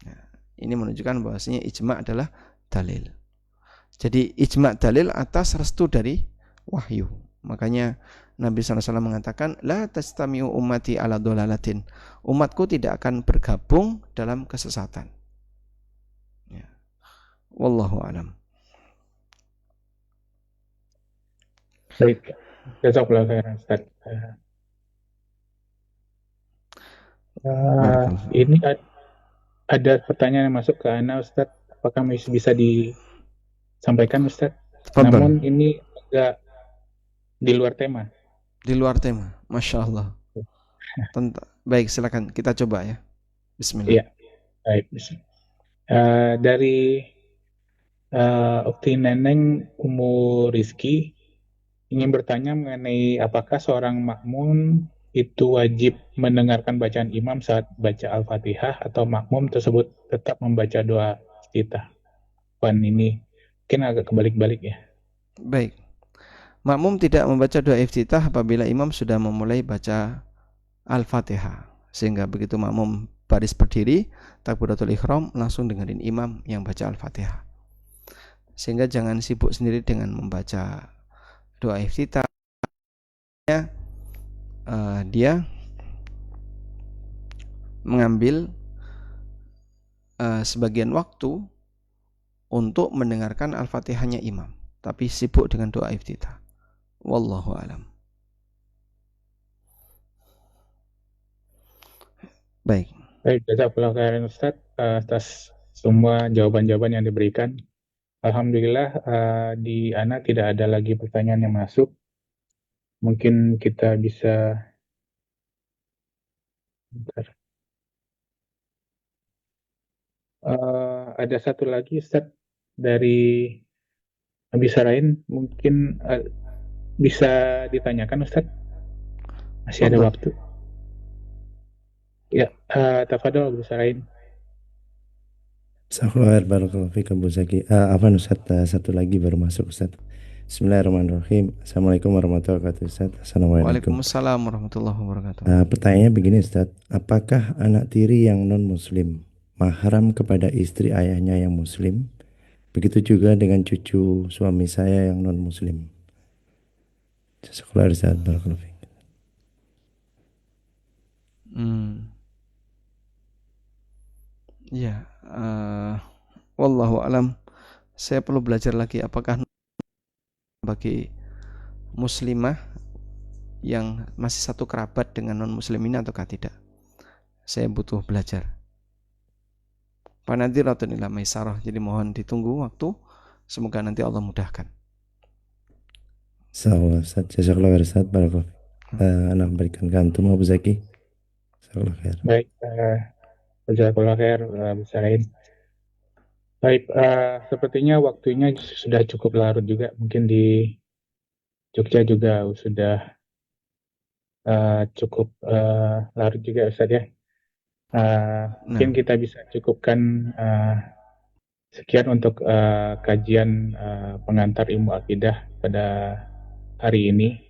Nah, ini menunjukkan bahwasanya ijma adalah dalil. Jadi ijma dalil atas restu dari wahyu. Makanya Nabi SAW mengatakan, La tastami'u ummati ala dolalatin. Umatku tidak akan bergabung dalam kesesatan. Ya. Wallahu alam. Baik, jazakallahu khairan Ustaz. Ini ada pertanyaan yang masuk ke Ana Ustaz. Apakah bisa disampaikan Ustaz? Namun ini agak di luar tema. Di luar tema, Masya Allah. Baik, silakan kita coba ya. Bismillah. Iya, baik. Dari Ukti Neneng Umu Rizki ingin bertanya mengenai apakah seorang makmum itu wajib mendengarkan bacaan imam saat baca Al-Fatihah atau makmum tersebut tetap membaca doa iftitah. Ini mungkin agak kebalik-balik ya. Baik. Makmum tidak membaca doa iftitah apabila imam sudah memulai baca Al-Fatihah. Sehingga begitu makmum baris berdiri, takbiratul ihram, langsung dengerin imam yang baca Al-Fatihah. Sehingga jangan sibuk sendiri dengan membaca doa iftitah. Dia mengambil sebagian waktu untuk mendengarkan Al-Fatihahnya imam, tapi sibuk dengan doa iftitah. Wallahu alam. Baik. Baik, jazakallahu khairan Ustaz atas semua jawaban-jawaban yang diberikan. Alhamdulillah di Ana tidak ada lagi pertanyaan yang masuk. Mungkin kita bisa ada satu lagi Ustaz dari Abi Sarain, mungkin bisa ditanyakan Ustaz? Masih ada waktu. Ya, tafadhol Abi Sarain. Jazakallahu barakallahu fiik Abu Zaki. Ustaz, satu lagi baru masuk Ustaz. Bismillahirrahmanirrahim. Assalamualaikum warahmatullahi wabarakatuh Ustaz. Assalamualaikum. Waalaikumsalam warahmatullahi wabarakatuh. Pertanyaannya begini Ustaz, apakah anak tiri yang non muslim mahram kepada istri ayahnya yang muslim? Begitu juga dengan cucu suami saya yang non muslim. Jazakallahu Ustaz, barakallahu fiik. Ya, wallahu alam. Saya perlu belajar lagi apakah bagi muslimah yang masih satu kerabat dengan non muslim ini ataukah tidak. Saya butuh belajar. Panadiratun ila maisarah. Jadi mohon ditunggu waktu. Semoga nanti Allah mudahkan. Insyaallah Ustaz. Jazakallahu Ustaz, barakallahu fiik. Anak berikan ke antum Abu Zaki. Jazakallahu khair. Baik, jazakallahu khair, Bu Said. Baik, sepertinya waktunya sudah cukup larut juga. Mungkin di Jogja juga sudah cukup larut juga Ustaz ya. Mungkin kita bisa cukupkan sekian untuk kajian pengantar ilmu akidah pada hari ini.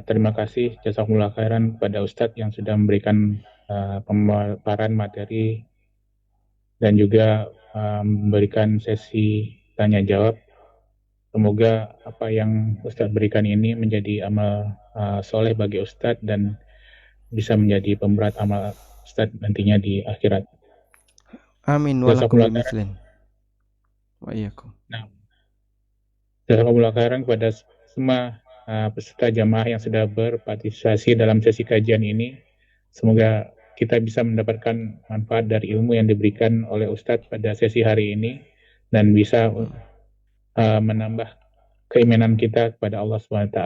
Terima kasih jazakumullah khairan kepada Ustadz yang sudah memberikan pemaparan materi dan juga memberikan sesi tanya jawab. Semoga apa yang Ustadz berikan ini menjadi amal soleh bagi Ustadz dan bisa menjadi pemberat amal Ustadz nantinya di akhirat. Amin walakum bimithlim. Wa iyyakum. Nah, jazakumullah khairan kepada semua peserta jamaah yang sudah berpartisipasi dalam sesi kajian ini. Semoga kita bisa mendapatkan manfaat dari ilmu yang diberikan oleh Ustadz pada sesi hari ini dan bisa menambah keimanan kita kepada Allah SWT.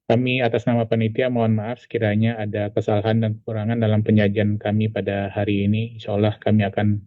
Kami atas nama panitia mohon maaf sekiranya ada kesalahan dan kekurangan dalam penyajian kami pada hari ini. Insya Allah kami akan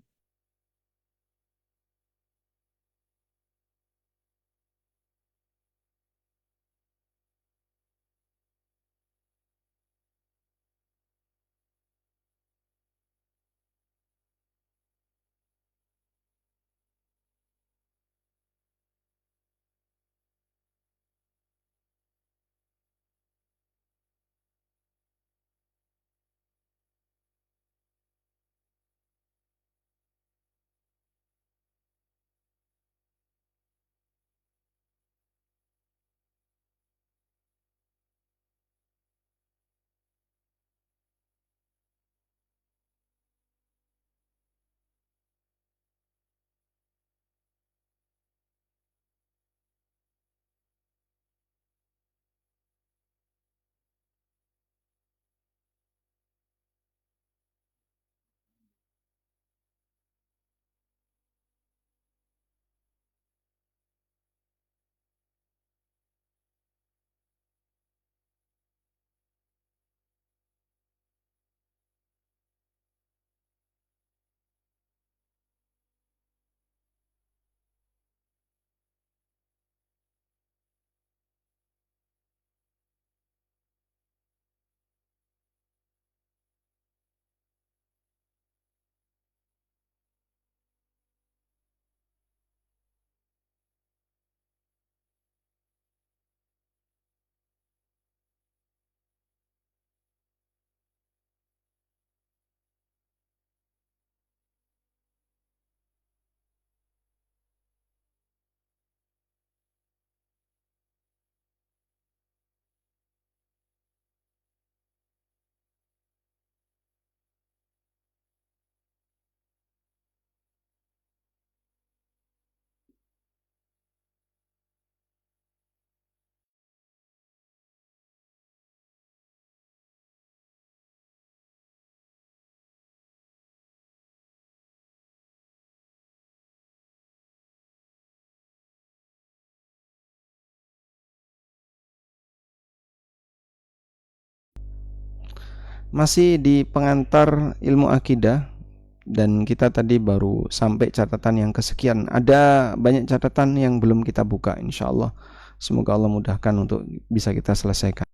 masih di pengantar ilmu akidah dan kita tadi baru sampai catatan yang kesekian. Ada banyak catatan yang belum kita buka, insya Allah. Semoga Allah mudahkan untuk bisa kita selesaikan.